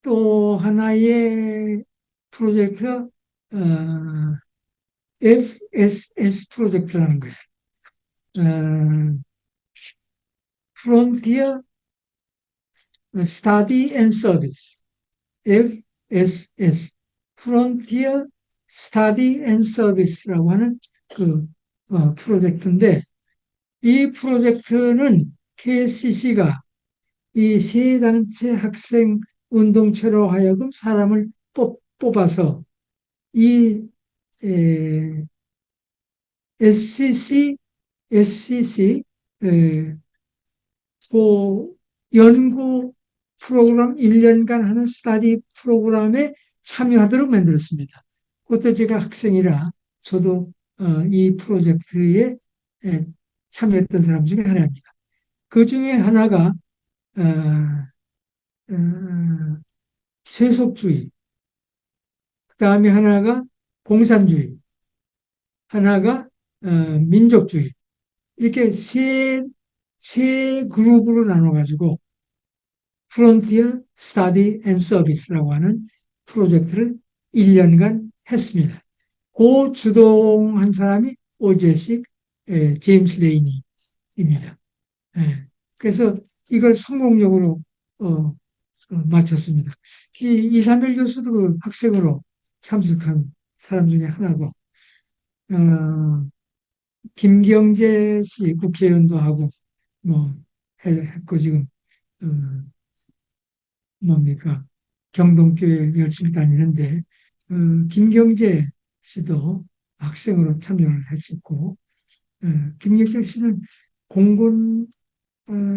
또 하나의 프로젝트, FSS 프로젝트라는 거예요. Frontier Study and Service, FSS, Frontier Study and Service라고 하는 그 프로젝트인데, 이 프로젝트는 KCC가 이 세 단체 학생 운동체로 하여금 사람을 뽑아서 이 SCC 그 연구 프로그램 1년간 하는 스터디 프로그램에 참여하도록 만들었습니다. 그때 제가 학생이라 저도 이 프로젝트에 참여했던 사람 중에 하나입니다. 그 중에 하나가 어, 어, 세속주의, 그 다음에 하나가 공산주의, 하나가 민족주의, 이렇게 세 그룹으로 나눠가지고 Frontier Study and Service라고 하는 프로젝트를 1년간 했습니다. 그 주동한 사람이 오제식 제임스 레이니입니다. 그래서 이걸 성공적으로 마쳤습니다. 이삼일 교수도 그 학생으로 참석한 사람 중에 하나고, 김경재 씨 국회의원도 하고, 뭐, 했고, 지금, 어, 뭡니까, 경동교회 열심히 다니는데, 김경재 씨도 학생으로 참여를 했었고, 김경재 씨는 공군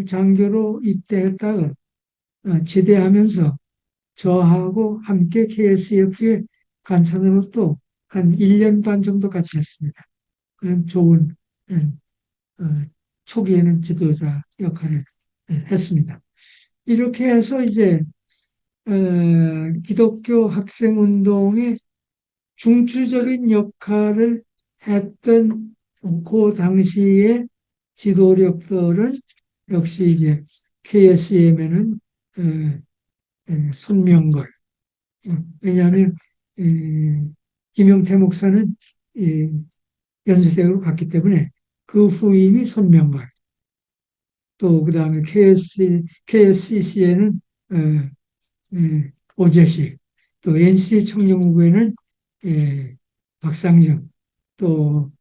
장교로 입대했다가 제대하면서 저하고 함께 KSF의 간사으로 또 한 1년 반 정도 같이 했습니다. 그런 좋은 초기에는 지도자 역할을 했습니다. 이렇게 해서 이제 기독교 학생운동의 중추적인 역할을 했던 그 당시의 지도력들은 역시 이제 KSM에는 손명걸, 왜냐하면 김용태 목사는 연세대학으로 갔기 때문에 그 후임이 손명걸, 또 그 다음에 KSCC에는 오재식, 또 NC 청년부에는 박상정, 또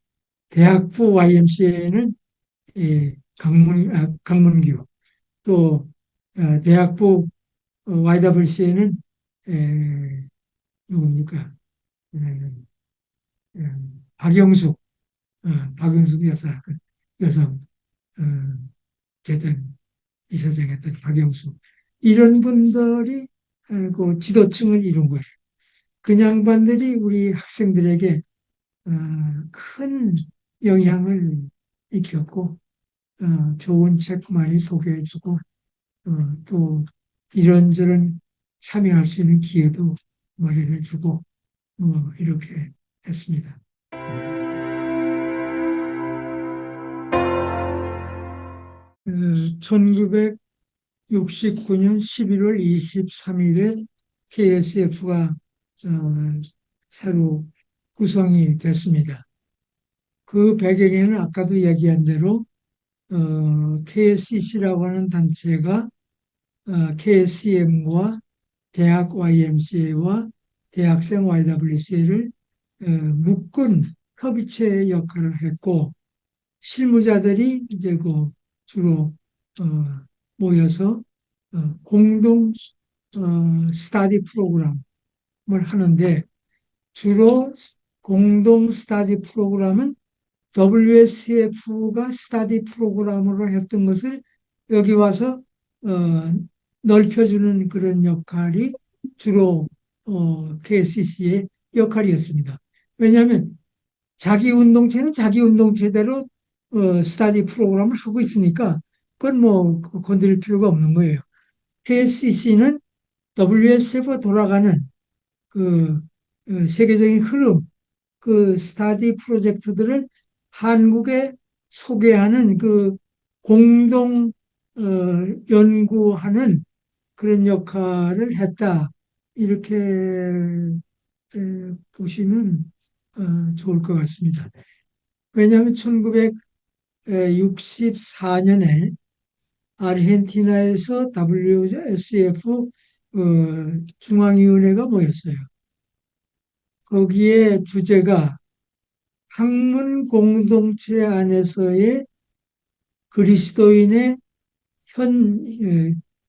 대학부 YMCA에는 강문규, 또 대학부 YWCA에는 누굽니까? 박영숙, 박영숙 여사, 여성 재단 이사장했던 박영숙, 이런 분들이 그 지도층을 이룬 거예요. 그 양반들이 우리 학생들에게 큰 영향을 익혔고, 좋은 책 많이 소개해주고, 또 이런저런 참여할 수 있는 기회도 마련해주고, 이렇게 했습니다. 1969년 11월 23일에 KSF가 새로 구성이 됐습니다. 그 배경에는 아까도 얘기한 대로 KSCC라고 하는 단체가 KSCM과 대학 YMCA와 대학생 YWCA를 묶은 협의체 역할을 했고, 실무자들이 이제 그 주로 모여서 공동 스터디 프로그램을 하는데, 주로 공동 스터디 프로그램은 WSF가 스터디 프로그램으로 했던 것을 여기 와서 넓혀주는 그런 역할이 주로 KCC의 역할이었습니다. 왜냐하면 자기 운동체는 자기 운동체대로 스터디 프로그램을 하고 있으니까 그건 뭐 건드릴 필요가 없는 거예요. KCC는 WSF가 돌아가는 그 세계적인 흐름, 그 스터디 프로젝트들을 한국에 소개하는 그 공동 연구하는 그런 역할을 했다. 이렇게 보시면 좋을 것 같습니다. 왜냐하면 1964년에 아르헨티나에서 WSF 중앙위원회가 모였어요. 거기에 주제가 학문 공동체 안에서의 그리스도인의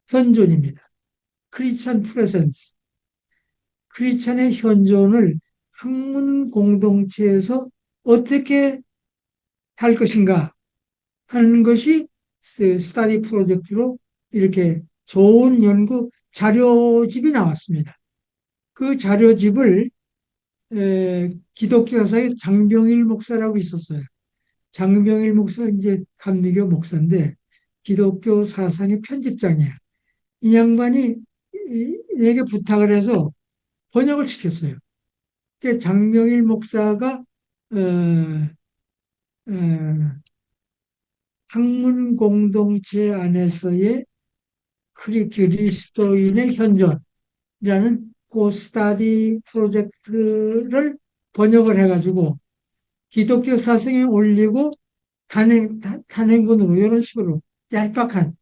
현존입니다. 크리스찬 프레센스. 크리스찬의 현존을 학문 공동체에서 어떻게 할 것인가 하는 것이 스터디 프로젝트로 이렇게 좋은 연구 자료집이 나왔습니다. 그 자료집을 기독교 사의 장병일 목사라고 있었어요. 장병일 목사 이제 감리교 목사인데 기독교 사상의 편집장이야. 이 양반이 내게 부탁을 해서 번역을 시켰어요. 그 장병일 목사가 어, 어, 학문 공동체 안에서의 그리스도인의 현존이라는 그 스터디 프로젝트를 번역을 해가지고 기독교 사상에 올리고 단행본으로 이런 식으로 얄팍한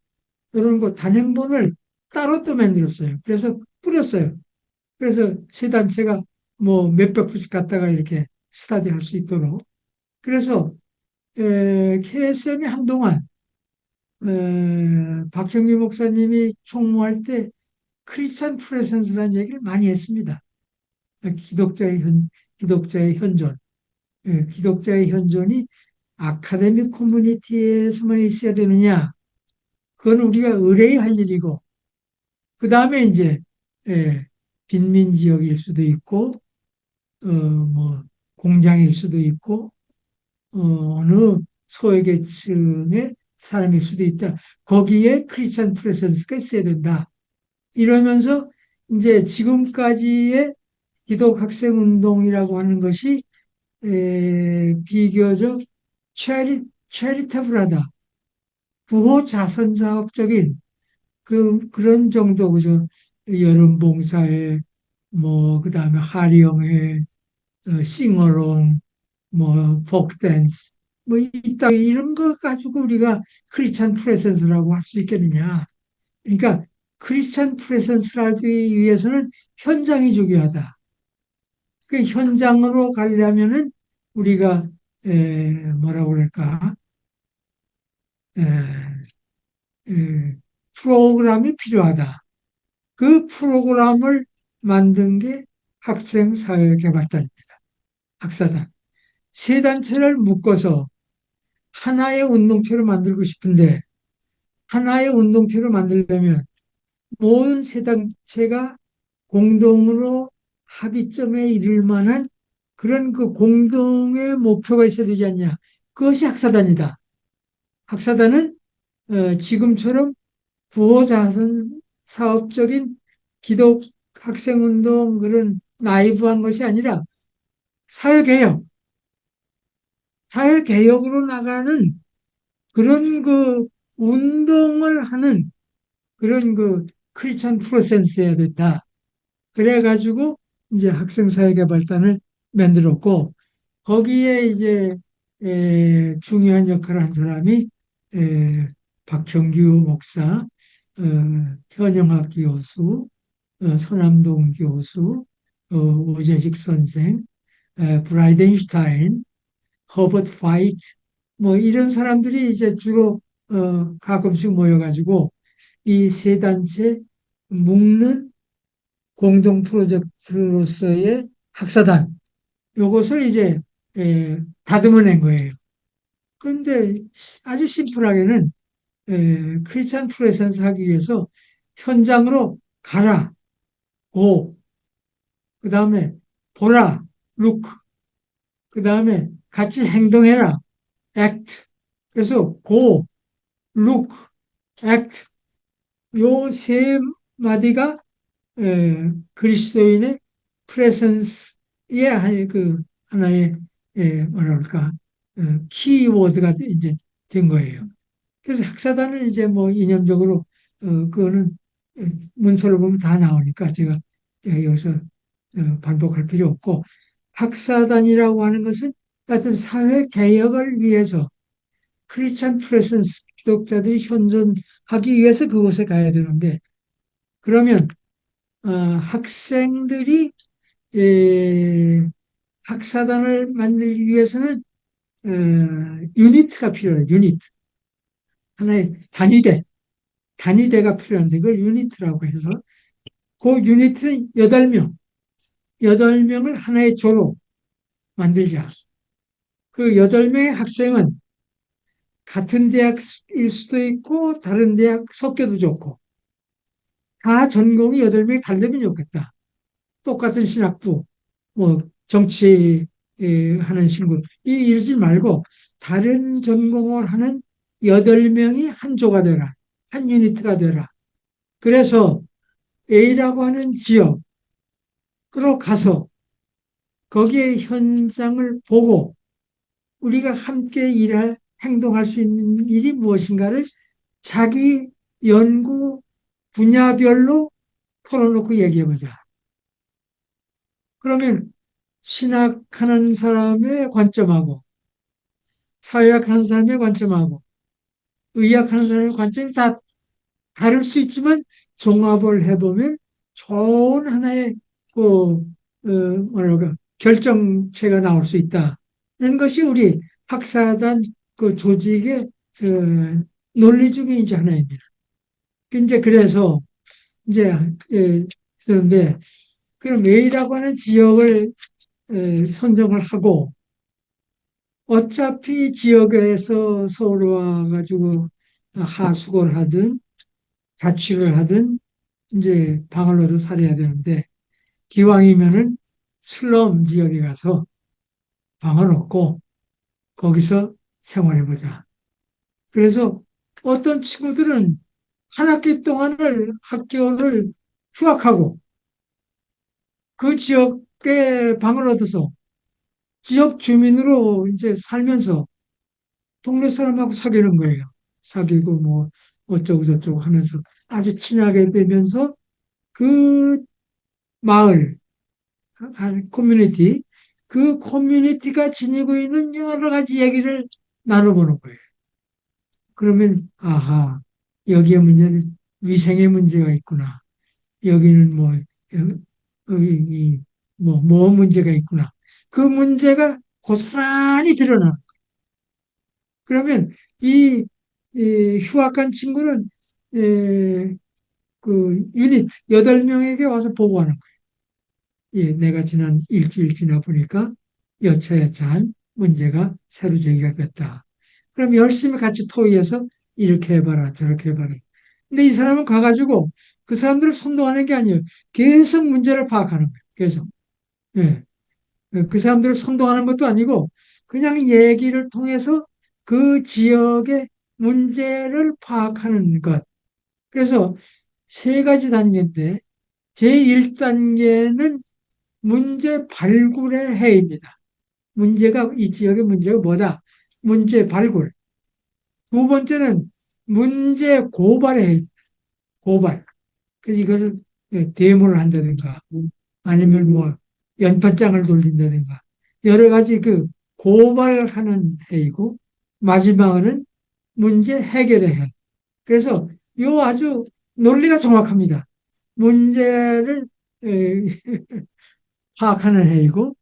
이런 거 단행본을 따로 또 만들었어요. 그래서 뿌렸어요. 그래서 세 단체가 뭐 몇백 부씩 갖다가 이렇게 스터디할 수 있도록. 그래서 KSM이 한동안 박정기 목사님이 총무할 때 크리스찬 프레센스라는 얘기를 많이 했습니다. 기독자의 현존. 기독자의 현존이 아카데믹 커뮤니티에서만 있어야 되느냐? 그건 우리가 의뢰야 할 일이고, 그 다음에 이제, 빈민 지역일 수도 있고, 뭐, 공장일 수도 있고, 어느 소외계층의 사람일 수도 있다. 거기에 크리스찬 프레센스가 있어야 된다. 이러면서 이제 지금까지의 기독 학생 운동이라고 하는 것이 비교적 체리터블하다. 부호 자선 사업적인 그런 정도 그죠. 여름 봉사회 뭐 그다음에 하리영회 싱어롱 뭐 폭댄스 뭐 이따 이런 거 가지고 우리가 크리스찬 프레센스라고 할 수 있겠느냐. 그러니까 크리스찬 프레센스를 하기 위해서는 현장이 중요하다. 그 현장으로 가려면은 우리가 뭐라고 그럴까 에, 프로그램이 필요하다. 그 프로그램을 만든 게 학생사회개발단입니다. 학사단. 세 단체를 묶어서 하나의 운동체로 만들고 싶은데 하나의 운동체로 만들려면 모든 세 단체가 공동으로 합의점에 이를 만한 그런 그 공동의 목표가 있어야 되지 않냐. 그것이 학사단이다. 학사단은 지금처럼 부호자선 사업적인 기독 학생운동 그런 나이브한 것이 아니라 사회개혁, 사회개혁으로 나가는 그런 그 운동을 하는 그런 그 크리스찬 프로센스여야 된다. 그래가지고 이제 학생사회개발단을 만들었고 거기에 이제 중요한 역할을 한 사람이 박형규 목사, 현영학 교수, 서남동 교수, 오재식 선생, 브라이덴슈타인, 허버트 파이트, 뭐 이런 사람들이 이제 주로 가끔씩 모여가지고 이 세 단체 묶는 공동 프로젝트로서의 학사단 요것을 이제 다듬어낸 거예요. 그런데 아주 심플하게는 크리스찬 프레센스 하기 위해서 현장으로 가라, 고, 그 다음에 보라, look, 그 다음에 같이 행동해라, act. 그래서 go, look, act. 요 세 마디가 그리스도인의 프레센스의 하나의 뭐랄까 키워드가 이제 된 거예요. 그래서 학사단을 이제 뭐 이념적으로 그거는 문서를 보면 다 나오니까 제가 여기서 반복할 필요 없고 학사단이라고 하는 것은 같은 사회 개혁을 위해서 크리스찬 프레센스 기독자들이 현존하기 위해서 그곳에 가야 되는데 그러면 학생들이 학사단을 만들기 위해서는 유니트가 필요해요. 유니트. 하나의 단위대가 필요한데 그걸 유니트라고 해서 그 유니트는 8명, 8명을 하나의 조로 만들자. 그 8명의 학생은 같은 대학일 수도 있고 다른 대학 섞여도 좋고 다 전공이 8명이 다르면 좋겠다. 똑같은 신학부, 뭐 정치 하는 친구 이러지 말고 다른 전공을 하는 8명이 한 조가 되라. 한 유니트가 되라. 그래서 A라고 하는 지역으로 가서 거기에 현장을 보고 우리가 함께 일할, 행동할 수 있는 일이 무엇인가를 자기 연구 분야별로 털어놓고 얘기해보자. 그러면 신학하는 사람의 관점하고 사회학하는 사람의 관점하고 의학하는 사람의 관점이 다 다를 수 있지만 종합을 해보면 좋은 하나의 뭐랄까 결정체가 나올 수 있다는 것이 우리 학사단 그 조직의 논리 중에 이제 하나입니다. 이제 그래서 이제 그런데 그럼 A라고 하는 지역을 선정을 하고 어차피 지역에서 서로 와가지고 하숙을 하든 자취를 하든 이제 방을 얻어 살아야 되는데 기왕이면은 슬럼 지역에 가서 방을 얻고 거기서 생활해보자. 그래서 어떤 친구들은 한 학기 동안을 학교를 휴학하고 그 지역에 방을 얻어서 지역 주민으로 이제 살면서 동네 사람하고 사귀는 거예요. 사귀고 뭐 어쩌고 저쩌고 하면서 아주 친하게 되면서 그 마을, 커뮤니티, 그 커뮤니티가 지니고 있는 여러 가지 얘기를 나눠보는 거예요. 그러면, 아하, 여기에 문제는 위생의 문제가 있구나. 여기는 뭐, 뭐 문제가 있구나. 그 문제가 고스란히 드러나는 거예요. 그러면 이 휴학한 친구는, 그 유닛 8명에게 와서 보고하는 거예요. 예, 내가 지난 일주일 지나 보니까 여차여차한 문제가 새로 제기가 됐다. 그럼 열심히 같이 토의해서 이렇게 해봐라, 저렇게 해봐라. 근데 이 사람은 가가지고 그 사람들을 선동하는 게 아니에요. 계속 문제를 파악하는 거예요. 계속. 예. 그 사람들을 선동하는 것도 아니고 그냥 얘기를 통해서 그 지역의 문제를 파악하는 것. 그래서 3가지 단계인데 제1단계는 문제 발굴의 해입니다. 이 지역의 문제가 뭐다? 문제 발굴. 두 번째는 문제 고발의 해입니다. 고발. 그래서 이것을 데모를 한다든가 아니면 뭐 연판장을 돌린다든가 여러 가지 그 고발하는 해이고 마지막은 문제 해결의 해. 그래서 요 아주 논리가 정확합니다. 문제를 파악하는 해이고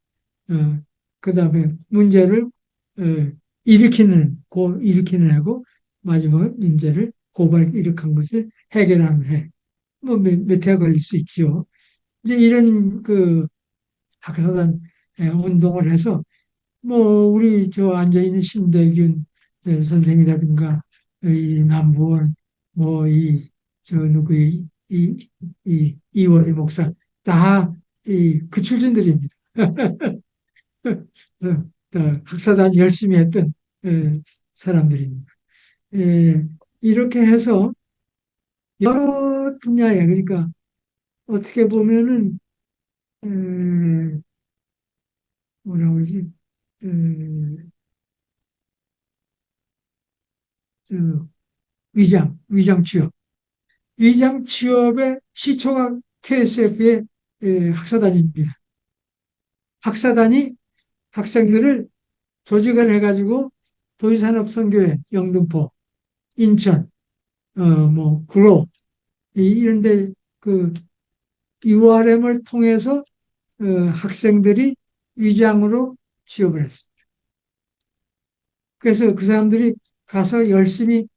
그 다음에 문제를 일으키는 해고 마지막은 문제를 일으킨 것을 해결하는 해. 뭐 몇 해가 걸릴 수 있지요. 이제 이런 그 학사단 운동을 해서 뭐 우리 저 앉아있는 신대균 선생이라든가 이 남부원 뭐 이 저 누구 이원희 목사 다 그 출신들입니다. 학사단 열심히 했던 사람들입니다. 이렇게 해서 여러 분야에 그러니까 어떻게 보면은 뭐라고 그러지? 에, 위장 취업. 위장 취업의 시초가 KSF의 학사단입니다. 학사단이 학생들을 조직을 해가지고 도시산업선교회, 영등포, 인천, 뭐, 구로, 이런데 그 URM을 통해서 학생들이 위장으로 취업을 했습니다. 그래서 그 사람들이 가서 열심히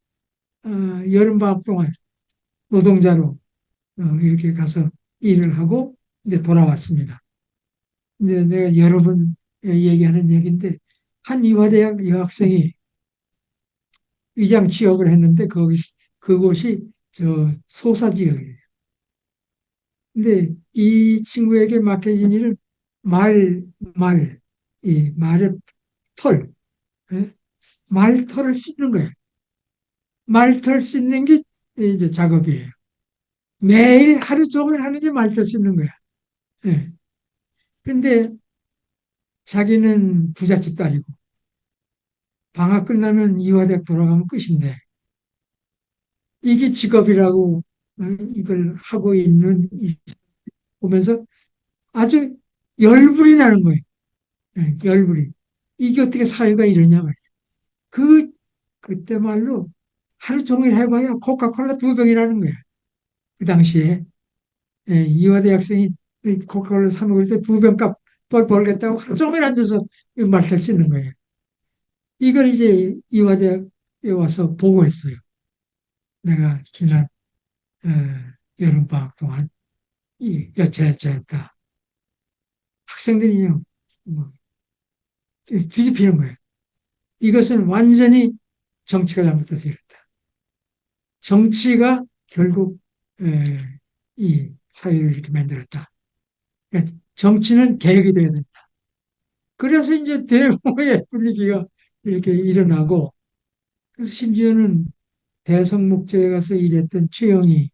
여름방학 동안 노동자로 이렇게 가서 일을 하고 이제 돌아왔습니다. 이제 내가 여러 번 얘기하는 얘기인데 한 이화대학 여학생이 위장 취업을 했는데 그곳이 저 소사 지역이에요. 근데 이 친구에게 맡겨진 일은 이 말의 털, 예? 말털을 씻는 거예요. 말털 씻는 게 이제 작업이에요. 매일 하루 종일 하는 게 말털 씻는 거야. 예. 근데 자기는 부잣집 딸이고 방학 끝나면 이화대학 돌아가면 끝인데 이게 직업이라고 이걸 하고 있는 보면서 아주 열불이 나는 거예요. 예, 열불이. 이게 어떻게 사회가 이러냐 말이에요. 그때 말로 하루 종일 해봐야 코카콜라 2병이라는 거야. 그 당시에. 예, 이화대 학생이 코카콜라 사 먹을 때 2병 값 벌겠다고 하루 종일 앉아서 말탈 씻는 거예요. 이걸 이제 이화대에 와서 보고했어요. 내가 지난 여름방학 동안 여차여차했다. 학생들이요, 뭐, 뒤집히는 거예요. 이것은 완전히 정치가 잘못돼서 이랬다. 정치가 결국 이 사회를 이렇게 만들었다. 그러니까 정치는 개혁이 돼야 된다. 그래서 이제 대모의 분위기가 이렇게 일어나고 그래서 심지어는 대성목재에 가서 일했던 최영희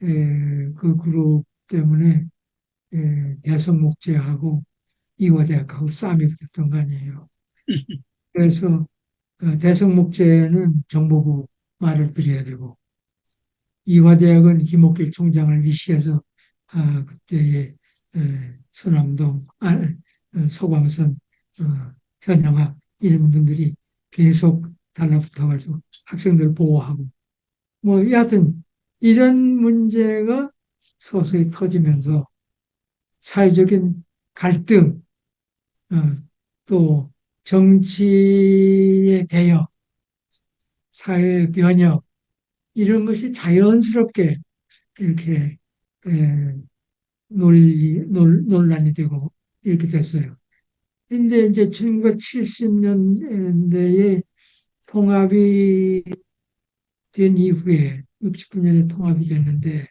그 그룹 때문에 대성목재하고 이화대학하고 싸움이 붙었던 거 아니에요. 그래서 대성목재는 정보부 말을 드려야 되고 이화대학은 김옥길 총장을 위시해서 그때의 서남동, 서광선, 현영학 이런 분들이 계속 달라붙어가지고 학생들 보호하고 뭐 여하튼 이런 문제가 서서히 터지면서 사회적인 갈등, 어, 또 정치의 개혁, 사회 변혁 이런 것이 자연스럽게 이렇게 에, 논란이 되고 이렇게 됐어요. 근데 이제 1970년대에 통합이 된 이후에 69년에 통합이 됐는데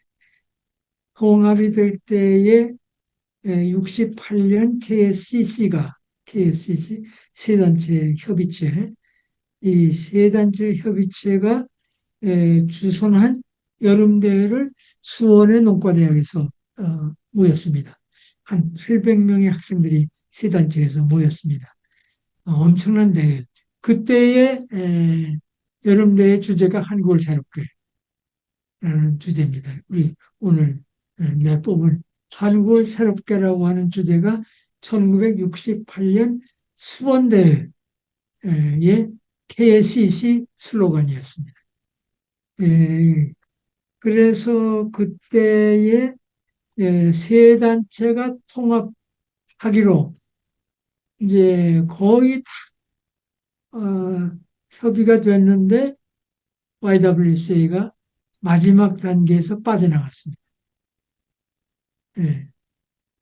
통합이 될 때에 68년 KSCC 세 단체 협의체 이 세 단체 협의체가 주선한 여름대회를 수원의 농과대학에서 모였습니다. 한 700명의 학생들이 세 단체에서 모였습니다. 엄청난 대회. 그때의 여름대회 주제가 한국을 새롭게 라는 주제입니다. 우리 오늘 내뽑은 한국을 새롭게라고 하는 주제가 1968년 수원대회의 KSCC 슬로건이었습니다. 그래서 그때에 세 단체가 통합하기로 이제 거의 다 협의가 됐는데 YWCA가 마지막 단계에서 빠져나갔습니다.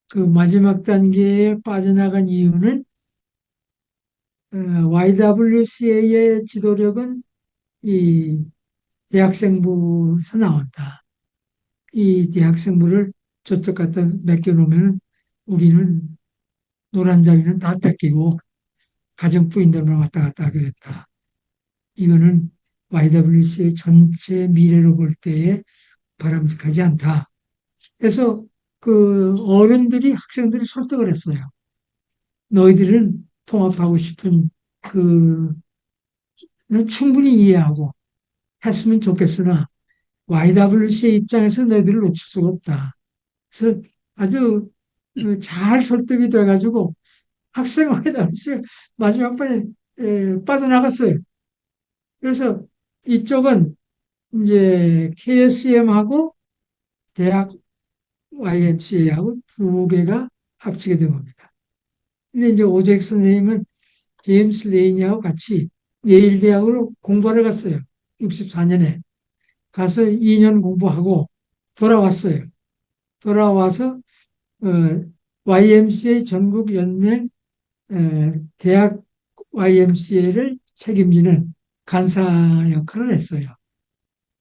그 마지막 단계에 빠져나간 이유는 YWCA의 지도력은 이 대학생부에서 나온다. 이 대학생부를 저쪽 갖다 맡겨놓으면 우리는 노란자위는 다 뺏기고 가정부인들만 왔다 갔다 하게 됐다. 이거는 YWCA 전체 미래로 볼 때에 바람직하지 않다. 그래서 그 어른들이 학생들이 설득을 했어요. 너희들은 통합하고 싶은 는 충분히 이해하고 했으면 좋겠으나 YWC의 입장에서 너희들을 놓칠 수가 없다. 그래서 아주 잘 설득이 돼가지고 학생 YWC가 마지막 번에 빠져나갔어요. 그래서 이쪽은 이제 KSM하고 대학 YMCA하고 두 개가 합치게 된 겁니다. 근데 이제 오잭 선생님은 제임스 레이니하고 같이 예일 대학으로 공부하러 갔어요. 64년에. 가서 2년 공부하고 돌아왔어요. 돌아와서 YMCA 전국 연맹 대학 YMCA를 책임지는 간사 역할을 했어요.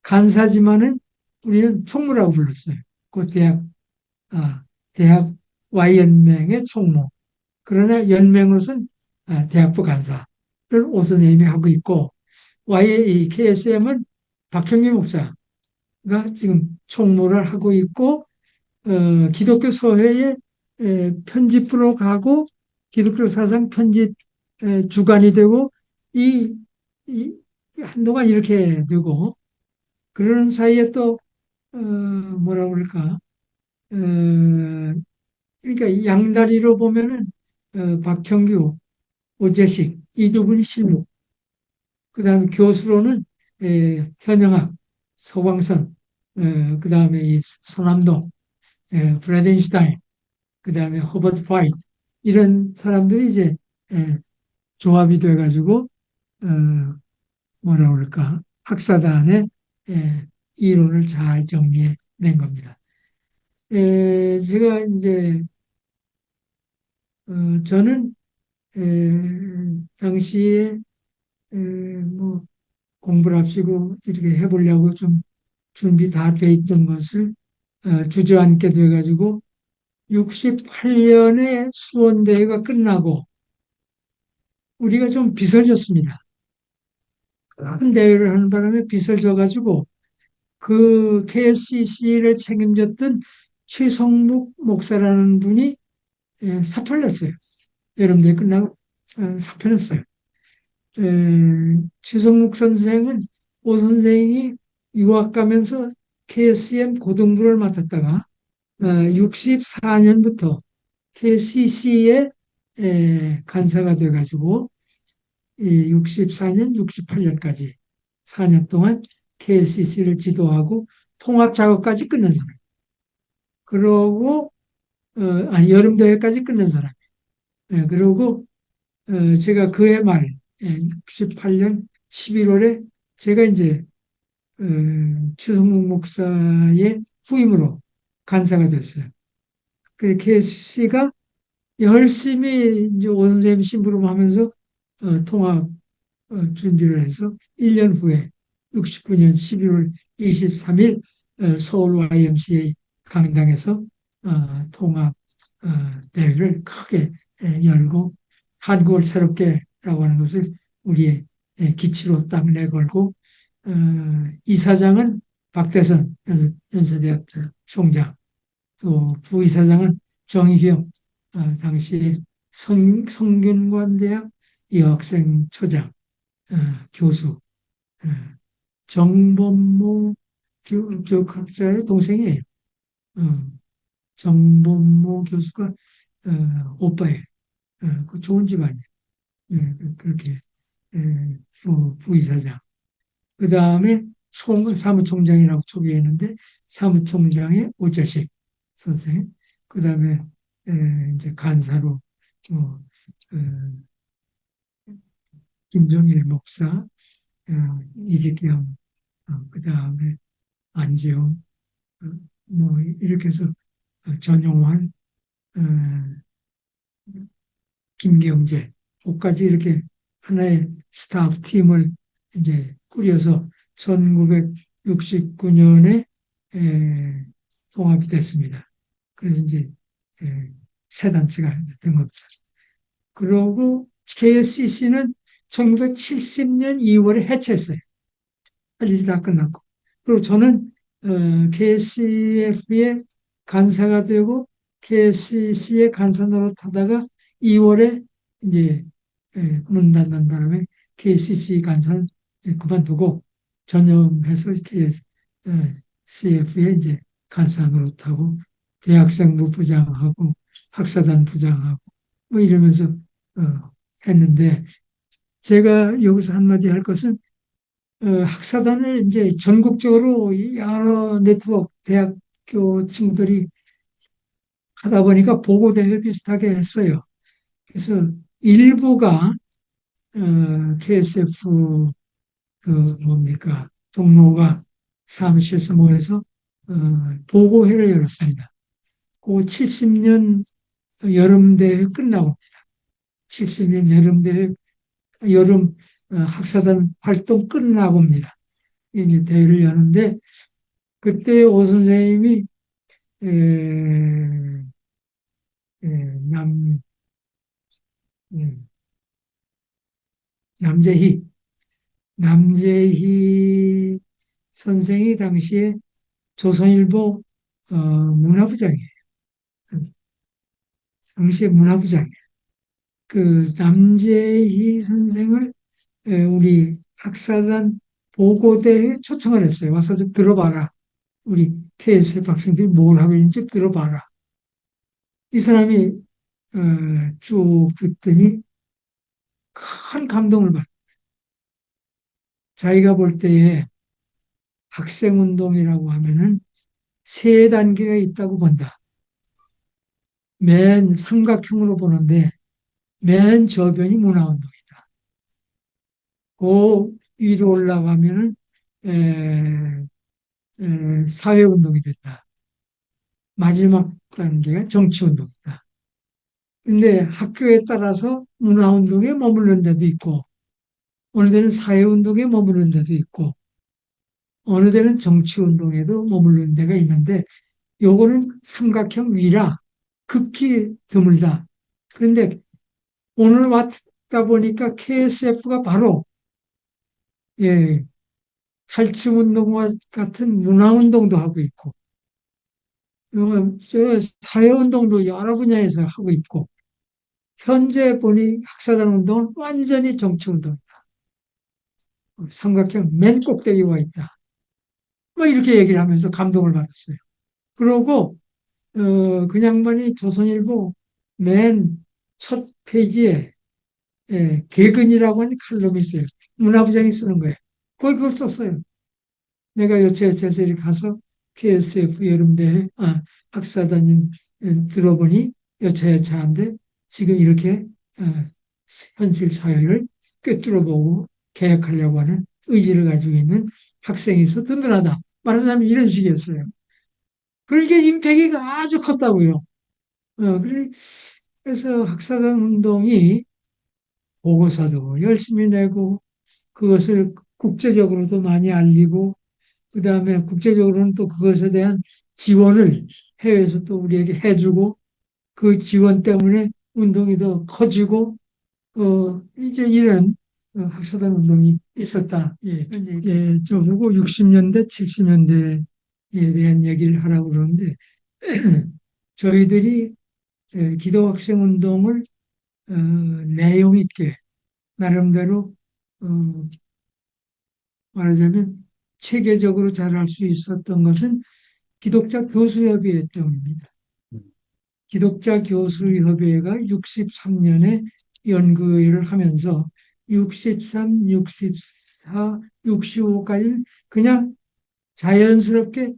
간사지만은 우리는 총무라고 불렀어요. 그 대학 Y연맹의 총무. 그러나 연맹으로서는 대학부 간사를 오 선생님이 하고 있고, KSM은 박형규 목사가 지금 총무를 하고 있고, 기독교 서회의 편집부로 가고, 기독교 사상 편집 주관이 되고, 이, 한동안 이렇게 되고, 그러는 사이에 또, 뭐라 그럴까, 그러니까 양다리로 보면은, 박형규, 오재식, 이 두 분이 실무, 그 다음에 교수로는 현영학, 서광선, 그 다음에 이 서남동, 브라덴슈타인, 그 다음에 허버트 파이트, 이런 사람들이 이제 조합이 돼가지고 뭐라 그럴까 학사단의 이론을 잘 정리해 낸 겁니다. 제가 이제 저는 당시에 뭐 공부를 합시고 이렇게 해보려고 좀 준비 다 돼 있던 것을 주저앉게 돼가지고 68년에 수원대회가 끝나고 우리가 좀 비설졌습니다. 큰 대회를 하는 바람에 비설져가지고 그 KSCC를 책임졌던 최성묵 목사라는 분이 사표를 냈어요. 여름대회 끝나고 사표를 냈어요. 최성묵 선생은 오 선생이 유학 가면서 KSM 고등부를 맡았다가 64년부터 KCC의 간사가 돼가지고 64년, 68년까지 4년 동안 KCC를 지도하고 통합 작업까지 끝낸 사람. 그러고 아니 여름 대회까지 끝낸 사람. 그러고 제가 그해 말 68년 11월에 제가 이제 추성묵 목사의 후임으로 간사가 됐어요. 그 KCC가 열심히 이제 오 선생님 심부름하면서 통합 준비를 해서 1년 후에 69년 11월 23일 서울 YMCA 강당에서 통합 대회를 크게 열고 한국을 새롭게라고 하는 것을 우리의 기치로 딱 내걸고 이사장은 박대선 연세대학 총장, 또 부이사장은 정희경 당시 성균관대학 여학생초장 교수 정범모 교육학자의 동생이에요. 정범모 교수가 오빠예요. 그 좋은 집안이에요. 그렇게 부이사장. 그 다음에 사무총장이라고 소개했는데 사무총장의 오재식 선생. 그 다음에 이제 간사로 김종일 목사, 이직경, 그 다음에 안지용, 뭐 이렇게 해서 전용환, 김경재, 까지 이렇게 하나의 스타프 팀을 이제 꾸려서 1969년에 통합이 됐습니다. 그래서 이제 새 단체가 된 겁니다. 그러고 KSCC는 1970년 2월에 해체했어요. 할 일이 다 끝났고. 그리고 저는 KCF의 간사가 되고 KCC의 간사 노릇하다가 2월에 이제 문 닫는 바람에 KCC 간사 이제 그만두고 전념해서 CF에 이제 간사 노릇하고 대학생부 부장하고 학사단 부장하고 뭐 이러면서 했는데 제가 여기서 한마디 할 것은 학사단을 이제 전국적으로 여러 네트워크 대학교 친구들이 하다 보니까 보고대회 비슷하게 했어요. 그래서 일부가 KSF 그 뭡니까 동로가 사무실에서 모여서 보고회를 열었습니다. 그 70년 여름대회 끝나고 70년 여름대회 여름 학사단 활동 끝나고입니다. 이제 대회를 여는데 그때 오 선생님이 에, 남 음, 남재희 남재희 선생이 당시에 조선일보 문화부장이에요. 당시에 문화부장이에요. 그 남재희 선생을 우리 학사단 보고대회에 초청을 했어요. 와서 좀 들어봐라. 우리 KSF 학생들이 뭘 하고 있는지 좀 들어봐라. 이 사람이 쭉 듣더니 큰 감동을 받. 자기가 볼 때에 학생운동이라고 하면은 세 단계가 있다고 본다. 맨 삼각형으로 보는데 맨 저변이 문화운동이다. 그 위로 올라가면은 사회운동이 됐다. 마지막 단계가 정치운동이다. 근데 학교에 따라서 문화운동에 머무르는 데도 있고, 어느 데는 사회운동에 머무르는 데도 있고, 어느 데는 정치운동에도 머무르는 데가 있는데, 요거는 삼각형 위라 극히 드물다. 그런데 오늘 왔다 보니까 KSF가 바로, 예, 탈춤운동과 같은 문화운동도 하고 있고, 저 사회운동도 여러 분야에서 하고 있고, 현재 보니 학사단 운동은 완전히 정치운동이다. 삼각형 맨 꼭대기에 와 있다. 뭐 이렇게 얘기를 하면서 감동을 받았어요. 그러고 그 양반이 조선일보 맨 첫 페이지에 개근이라고 하는 칼럼이 있어요. 문화부장이 쓰는 거예요. 거기 그걸 썼어요. 내가 여차여차해서 이렇게 가서 KSF 여름대회 학사단인 들어보니 여차여차한데 지금 이렇게 어, 현실 사회를 꿰뚫어보고 개혁하려고 하는 의지를 가지고 있는 학생이 있어 든든하다. 말하자면 이런 식이었어요. 그러니까 임팩트가 아주 컸다고요. 그래서 학사단 운동이 보고서도 열심히 내고 그것을 국제적으로도 많이 알리고 그 다음에 국제적으로는 또 그것에 대한 지원을 해외에서 또 우리에게 해주고 그 지원 때문에 운동이 더 커지고 이제 이런 학사단 운동이 있었다. 예, 예, 저보고 60년대, 70년대에 대한 얘기를 하라고 그러는데 저희들이 기독학생 운동을 내용 있게 나름대로 어, 말하자면 체계적으로 잘 할 수 있었던 것은 기독자 교수협의회 때문입니다. 기독자 교수협의회가 63년에 연구회를 하면서 63, 64, 65까지는 그냥 자연스럽게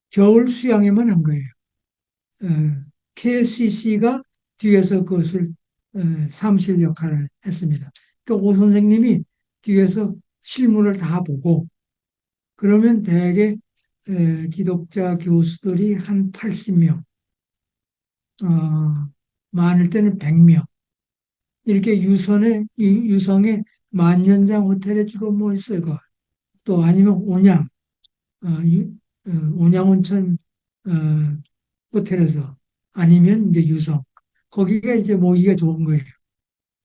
겨울 수양회만 한 거예요. KCC가 뒤에서 그것을 사무실 역할을 했습니다. 그러니까 오 선생님이 뒤에서 실무를 다 보고 그러면 대개 기독자 교수들이 한 80명, 많을 때는 100명 이렇게 유성의 만년장 호텔에 주로 뭐 있어요. 또 아니면 온양, 온양온천 호텔에서 아니면 이제 유성 거기가 이제 모이기가 좋은 거예요.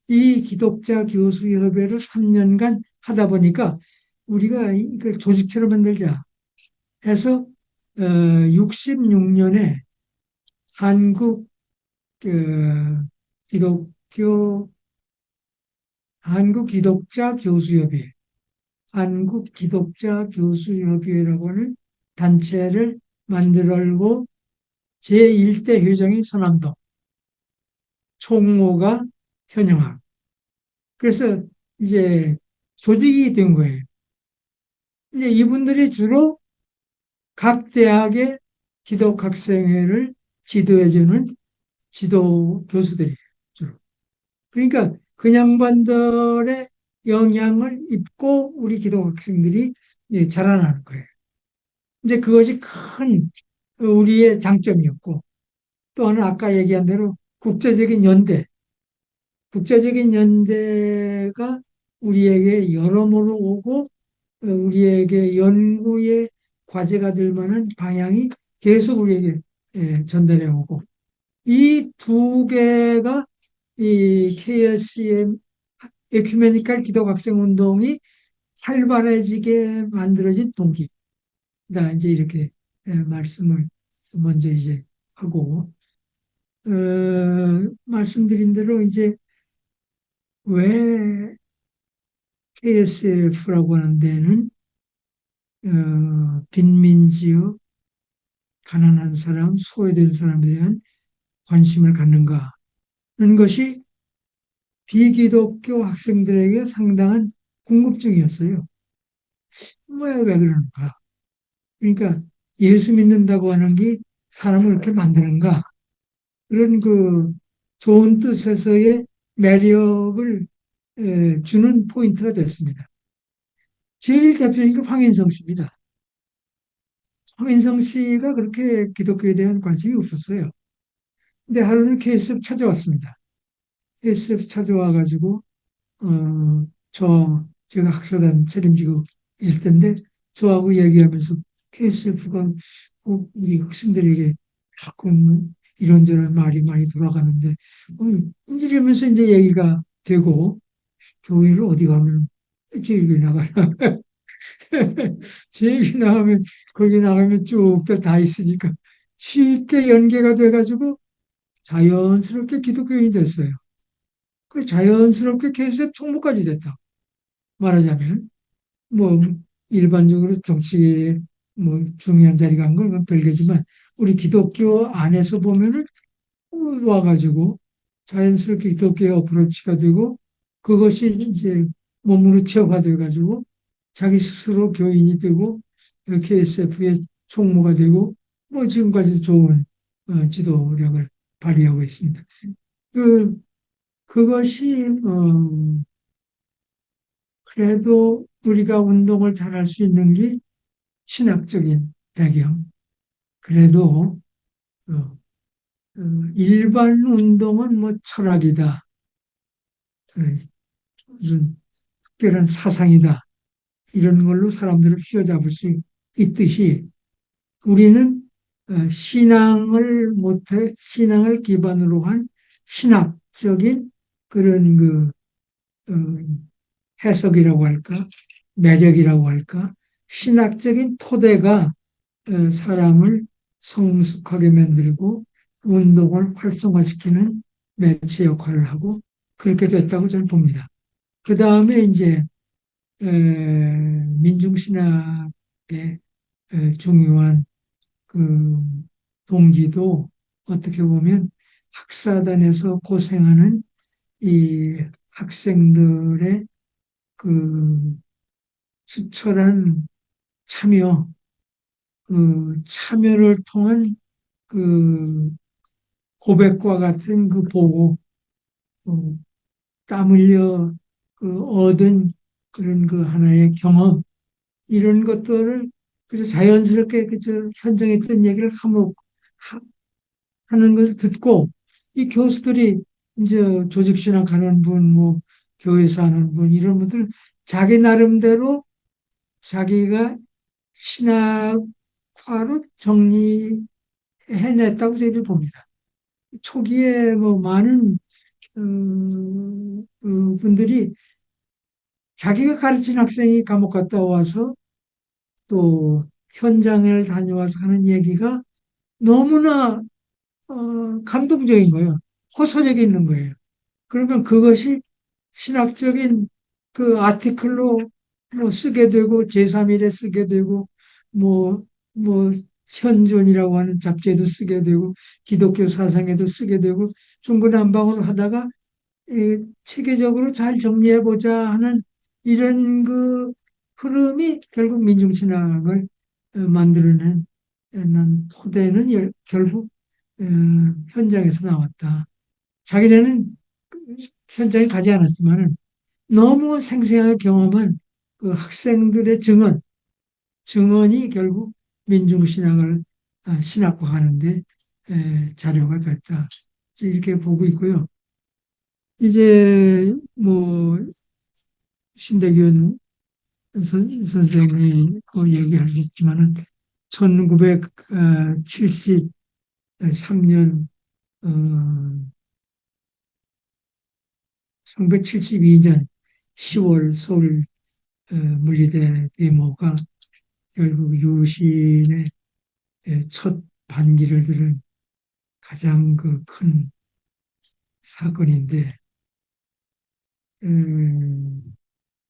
이 기독자 교수협회를 3년간 하다 보니까 우리가 이걸 조직체로 만들자 해서 66년에 한국 그 기독교 한국 기독자 교수협의회, 한국 기독자 교수협의회라고 하는 단체를 만들고 제1대 회장이 서남동, 총무가 현영학. 그래서 이제 조직이 된 거예요. 이제 이분들이 주로 각 대학의 기독학생회를 지도해주는 지도 교수들이에요, 주로. 그러니까 그 양반들의 영향을 입고 우리 기독학생들이 이제 자라나는 거예요. 이제 그것이 큰 우리의 장점이었고, 또 하나 아까 얘기한 대로 국제적인 연대가 우리에게 여러모로 오고 우리에게 연구의 과제가 될 만한 방향이 계속 우리에게 전달해 오고 이 두 개가 이 KSM 에큐메니칼 기독학생 운동이 활발해지게 만들어진 동기다. 이제 이렇게 말씀을 먼저 이제 하고 말씀드린 대로 이제 왜 KSF라고 하는 데는 빈민지역, 가난한 사람, 소외된 사람에 대한 관심을 갖는가 하는 것이 비기독교 학생들에게 상당한 궁금증이었어요. 왜 그러는가? 그러니까 예수 믿는다고 하는 게 사람을 이렇게 만드는가? 그런 그 좋은 뜻에서의 매력을 주는 포인트가 됐습니다. 제일 대표적인 게 황인성 씨입니다. 황인성 씨가 그렇게 기독교에 대한 관심이 없었어요. 근데 하루는 KSF 찾아왔습니다. KSF 찾아와가지고, 제가 학사단 책임지고 있을 텐데, 저하고 얘기하면서 KSF가 우리 학생들에게 가끔 이런저런 말이 많이 돌아가는데, 이러면서 이제 얘기가 되고, 교회를 어디 가면 제일교회 나가라. 제일교회 나가면, 거기 나가면 쭉 다 있으니까 쉽게 연계가 돼가지고 자연스럽게 기독교인이 됐어요. 그 자연스럽게 개수의 총무까지 됐다. 말하자면 뭐 일반적으로 정치에 뭐 중요한 자리가 한 건 별개지만 우리 기독교 안에서 보면은 와가지고 자연스럽게 기독교의 어프로치가 되고 그것이 이제 몸으로 체화돼 가지고 자기 스스로 교인이 되고 KSF의 총무가 되고 뭐 지금까지도 좋은 지도력을 발휘하고 있습니다. 그 그것이 그래도 우리가 운동을 잘할 수 있는 게 신학적인 배경. 그래도 어, 일반 운동은 뭐 철학이다. 무슨 특별한 사상이다. 이런 걸로 사람들을 휘어잡을 수 있듯이 우리는 신앙을 기반으로 한 신학적인 그런 어, 해석이라고 할까, 매력이라고 할까, 신학적인 토대가 사람을 성숙하게 만들고 운동을 활성화시키는 매체 역할을 하고 그렇게 됐다고 저는 봅니다. 그 다음에 이제 민중신학의 중요한 그 동기도 어떻게 보면 학사단에서 고생하는 이 학생들의 그 수철한 참여, 그 참여를 통한 그 고백과 같은 그 보호, 어, 땀 흘려 그 얻은 그런 그 하나의 경험, 이런 것들을 그래서 자연스럽게 그저 현장에 있던 얘기를 하는 것을 듣고 이 교수들이 이제 조직신학 하는 분, 뭐 교회에서 하는 분 이런 분들 자기 나름대로 자기가 신학화로 정리해냈다고 저희들 봅니다. 초기에 뭐 많은 분들이 자기가 가르친 학생이 감옥 갔다 와서 또 현장을 다녀와서 하는 얘기가 너무나 감동적인 거예요. 호소력이 있는 거예요. 그러면 그것이 신학적인 그 아티클로 뭐 쓰게 되고 제3일에 쓰게 되고 뭐 뭐 현존이라고 하는 잡지에도 쓰게 되고 기독교 사상에도 쓰게 되고 중구난방으로 하다가 체계적으로 잘 정리해 보자 하는 이런 그 흐름이 결국 민중신학을 만들어낸 난 토대는 결국 현장에서 나왔다. 자기네는 현장에 가지 않았지만은 너무 생생하게 경험한 그 학생들의 증언이 결국 민중신학을 신학화하는데 자료가 됐다. 이렇게 보고 있고요. 이제 뭐 신대균 선생이 그 얘기하셨지만은 1973년 1972년 10월 서울 물리대 데모가 결국 유신의 첫 반기를 들은 가장 그 큰 사건인데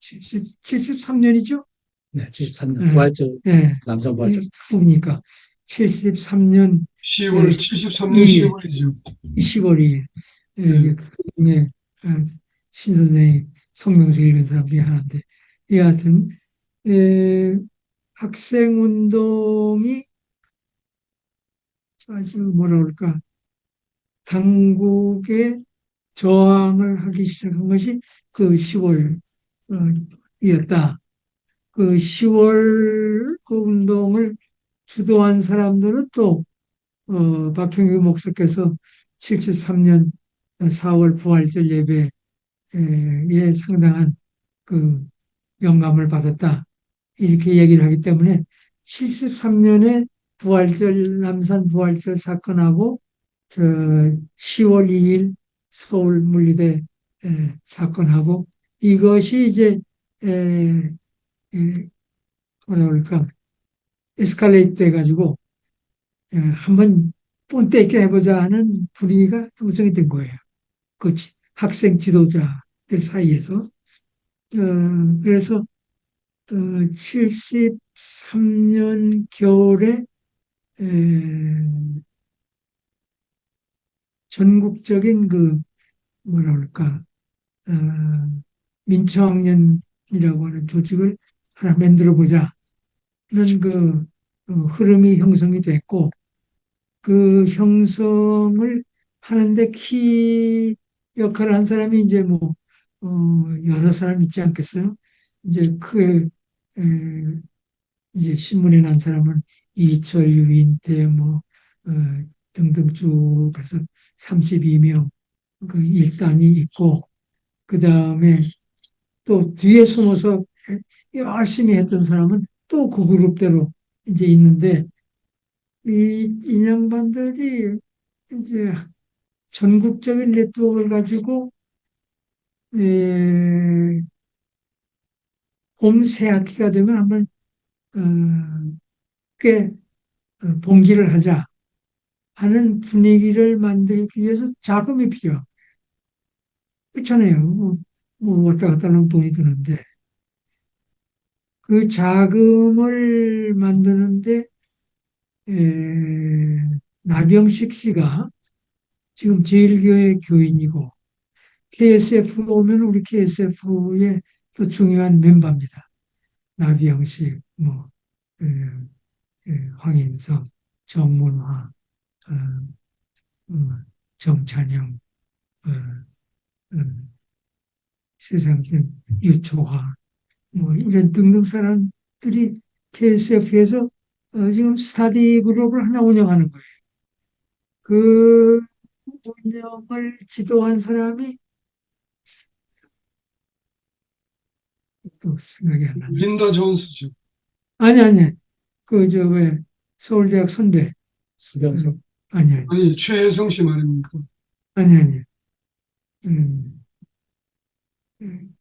73년이죠? 네, 73년 예, 부활절, 예, 남성 부활절. 후니까 73년 10월, 73년 2일, 10월이죠. 10월 2일 네. 그 중에 신 선생이 성명서 읽은 사람 중에 하나인데 여하튼 학생운동이 아주 뭐라 그럴까 당국에 저항을 하기 시작한 것이 그 10월이었다. 그 10월 그 운동을 주도한 사람들은 또 박형규 목사께서 73년 4월 부활절 예배에 상당한 그 영감을 받았다. 이렇게 얘기를 하기 때문에 73년에 부활절, 남산 부활절 사건하고 저 10월 2일 서울 물리대 사건하고 이것이 이제 에, 에, 뭐라 그럴까 에스컬레이트 돼가지고 한번 본때 있게 해보자 하는 분위기가 형성이 된 거예요. 그 학생 지도자들 사이에서 그래서 73년 겨울에 전국적인 그 뭐라 그럴까 어, 민초학년이라고 하는 조직을 하나 만들어 보자는 그 흐름이 형성이 됐고 그 형성을 하는데 키 역할을 한 사람이 이제 뭐 여러 사람 있지 않겠어요? 이제 크게 이제 신문에 난 사람은 이철, 유인태 뭐 어, 등등 쭉 해서 32명 그 일당이 있고 그 다음에 또 뒤에 숨어서 열심히 했던 사람은 또 그 그룹대로 이제 있는데 이 양반들이 이제 전국적인 네트워크를 가지고 에, 봄 새학기가 되면 한번 꽤 봉기를 하자 하는 분위기를 만들기 위해서 자금이 필요하고 그렇잖아요. 뭐 왔다 갔다 하면 돈이 드는데 그 자금을 만드는데 나경식 씨가 지금 제일교회 교인이고 KSF 오면 우리 KSF의 또 중요한 멤버입니다. 나비영식, 뭐 황인성, 정문화, 어, 정찬영, 어, 어, 세상된 유초화, 뭐 이런 등등 사람들이 KSF에서 지금 스타디 그룹을 하나 운영하는 거예요. 그 운영을 지도한 사람이 또 생각이 안 나네. 린다 존스죠. 아니. 그, 왜, 서울대학 선배. 수경석. 아니. 아니, 최혜성 씨 말입니까? 아니. 음, 음,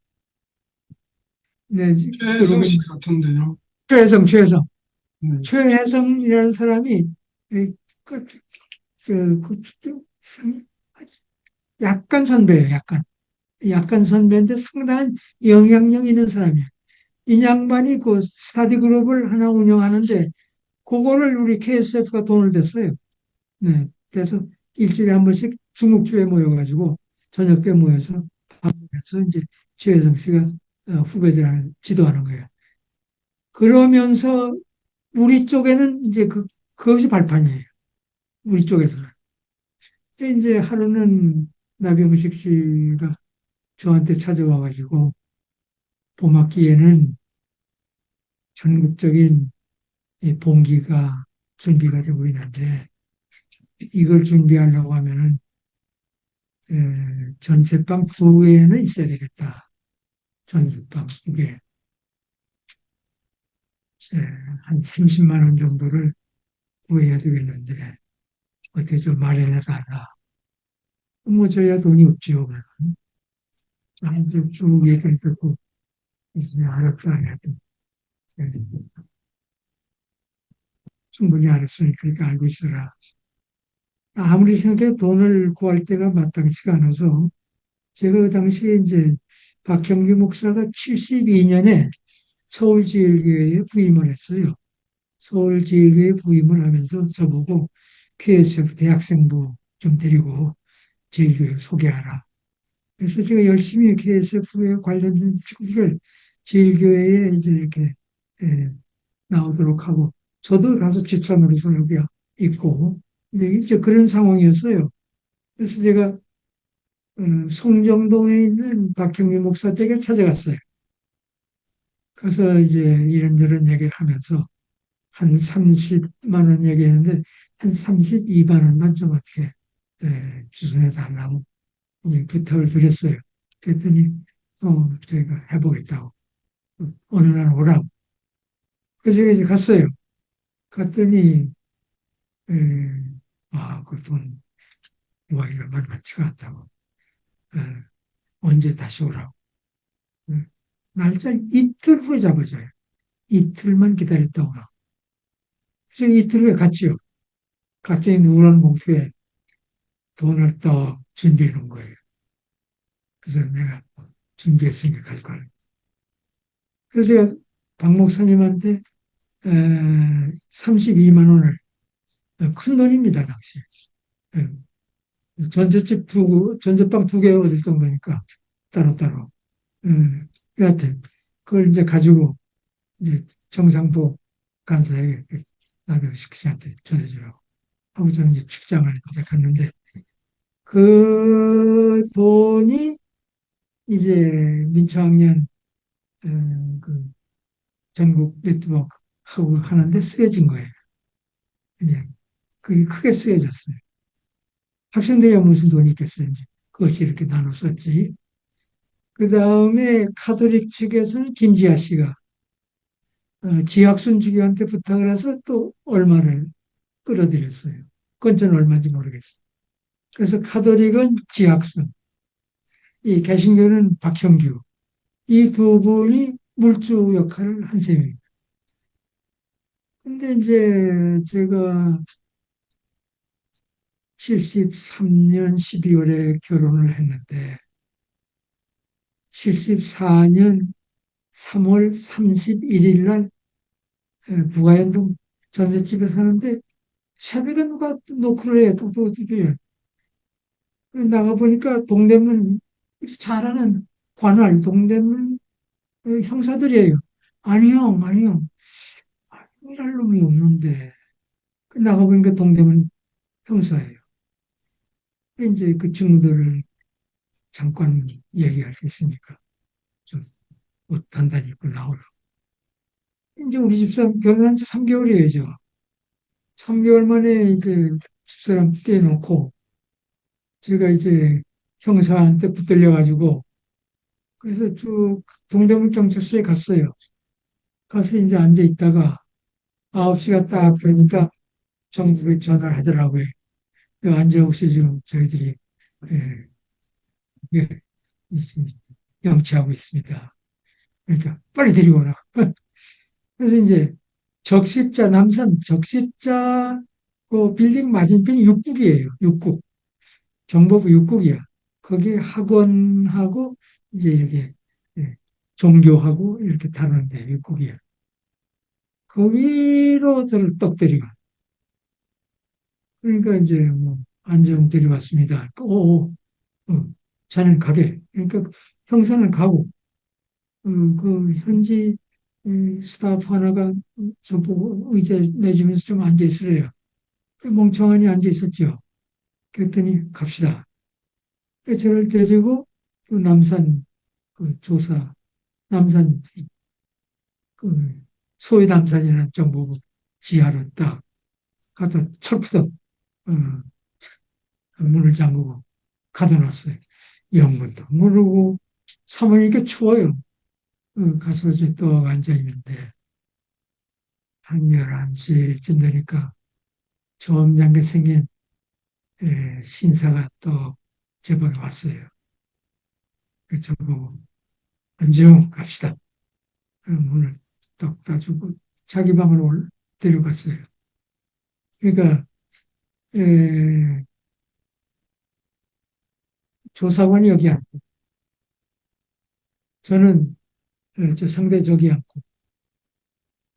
네, 최혜성 그러면, 씨 같은데요. 최혜성. 네. 최혜성이라는 사람이, 그, 그, 그, 그, 약간 선배예요, 약간. 약간 선배인데 상당한 영향력 있는 사람이에요. 이 양반이 그 스타디 그룹을 하나 운영하는데, 그거를 우리 KSF가 돈을 댔어요. 네. 그래서 일주일에 한 번씩 중국집에 모여가지고, 저녁 때 모여서 그래서 이제 최혜성 씨가 후배들을 지도하는 거예요. 그러면서 우리 쪽에는 이제 그것이 발판이에요. 우리 쪽에서는. 근데 이제 하루는 나병식 씨가 저한테 찾아와가지고 봄학기에는 전국적인 이 봉기가 준비가 되고 있는데 이걸 준비하려고 하면은 전세방 두 개는 있어야 되겠다. 전세방 두 개. 한 30만 원 정도를 구해야 되겠는데 어떻게 좀 마련해 달라. 뭐 저야 돈이 없지요. 쭉 얘기를 듣고 이제 알았다 해도 충분히 알았으니까 그렇게 알고 있어라. 아무리 생각해도 돈을 구할 때가 마땅치가 않아서 제가 그 당시에 이제 박형규 목사가 72년에 서울제일교회에 부임을 했어요. 서울제일교회에 부임을 하면서 저보고 KSF 대학생부 좀 데리고 제일교회 소개하라. 그래서 제가 열심히 KSF에 관련된 친구들을 제일교회에 이제 이렇게 예, 나오도록 하고 저도 가서 집사 노릇을 하고 있고 이제 그런 상황이었어요. 그래서 제가 송정동에 있는 박형규 목사 댁에 찾아갔어요. 그래서 이제 이런저런 얘기를 하면서 한 30만 원 얘기했는데 한 32만 원만 좀 어떻게 주선해 달라고 부탁을 드렸어요. 그랬더니 저희가 해보겠다고 어느 날 오라고. 그래서 제가 이제 갔어요. 갔더니 그 돈 모아기가 만만치가 않다고. 에, 언제 다시 오라고. 에, 날짜 이틀 후에 잡아줘요. 이틀만 기다렸다 오라고. 그래서 이틀 후에 갔지요. 갔더니 누런 봉투에 돈을 또 준비해 놓은 거예요. 그래서 내가 준비했으니까 가져가라. 그래서 제가 박 목사님한테 32만 원을 큰 돈입니다 당시. 전셋집 전셋방 두 개 얻을 정도니까 따로따로. 여하튼 그걸 이제 가지고 이제 정상부 간사에게 나병식 씨한테 전해주라고 하고 저는 이제 출장을 이제 갔는데 그 돈이 이제 민초학년 그 전국 네트워크 하고 하는데 쓰여진 거예요. 이제 그게 크게 쓰여졌어요. 학생들이 무슨 돈이 있겠어요. 이제 그것이 이렇게 나눠 썼지. 그 다음에 카톨릭 측에서는 김지아 씨가 지학순 주교한테 부탁을 해서 또 얼마를 끌어들였어요. 그건 저는 얼마인지 모르겠어요. 그래서 카톨릭은 지학순, 이 개신교는 박형규, 이 두 분이 물주 역할을 한 셈입니다. 근데 이제 제가 73년 12월에 결혼을 했는데 74년 3월 31일 날 부가연동 전셋집에 사는데 새벽에 누가 노크를 해요. 뚝뚝뚝뚝. 나가보니까 동대문 잘하는 관할 동대문 형사들이에요. 아니 형, 아니 형. 이럴 놈이 없는데. 나가보니까 동대문 형사예요. 이제 그 친구들을 잠깐 얘기할 수 있으니까 좀 옷 단단히 입고 나오라고. 이제 우리 집사람 결혼한 지 3개월이에요, 저. 3개월 만에 이제 집사람 떼놓고 제가 이제 형사한테 붙들려가지고 그래서 쭉 동대문 경찰서에 갔어요. 가서 이제 앉아 있다가 9시가 딱 되니까 정부에 전화를 하더라고요. 안재욱 씨 지금 저희들이 예, 예, 영치하고 있습니다. 그러니까 빨리 데리고 오라. 그래서 이제 적십자 남산 적십자 그 빌딩 맞은편이 육국이에요. 육국. 정보부 육국이야. 거기 학원하고 이제 이렇게 예, 종교하고 이렇게 다루는데 미국이요. 거기로 저를 떡 데리고. 그러니까 이제 뭐 안정 데려왔습니다. 자넨 가게. 그러니까 형사는 가고 그 현지 스타프 하나가 저보고 의자 내주면서 좀 앉아 있으래요. 그 멍청하니 앉아 있었죠. 그랬더니 갑시다. 그 저를 데리고 그 남산 그 조사 남산 그 소위 남산이라는 정보부 지하로 딱 갖다 철푸덕 문을 잠그고 가둬놨어요. 영문도 모르고 사모니까 추워요. 가서 이제 또 앉아 있는데 한 11시쯤 되니까 점잖게 생긴 신사가 또 제 방에 왔어요. 그래서 저보고 안지용 갑시다. 문을 떡 따주고 자기 방으로 데려갔어요. 그러니까 조사관이 여기 앉고 저는 저 상대 저기 앉고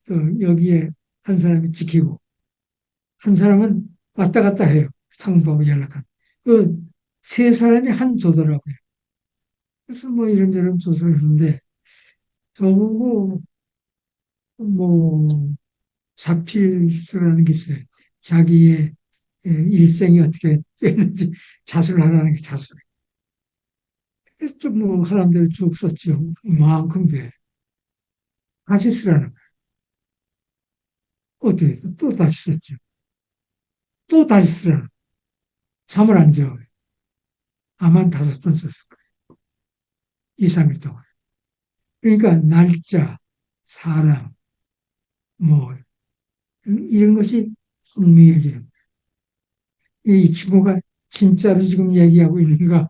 또 여기에 한 사람이 지키고 한 사람은 왔다 갔다 해요. 상부하고 연락한. 그 세 사람이 한 조더라고요. 그래서 뭐 이런저런 조사를 했는데 저보고 뭐 자필서라는 게 있어요. 자기의 일생이 어떻게 됐는지 자수를 하라는 게 자수. 그래서 좀뭐 하라는 대로 쭉 썼죠. 이만큼 돼. 다시 쓰라는 거예요. 어떻게 또 다시 썼죠. 또 다시 쓰라는 거예요. 잠을 안 자요. 아마 5번 썼을 거예요. 2, 3일 동안. 그러니까 날짜, 사람, 뭐 이런 것이 흥미해지는 거예요. 이 친구가 진짜로 지금 얘기하고 있는가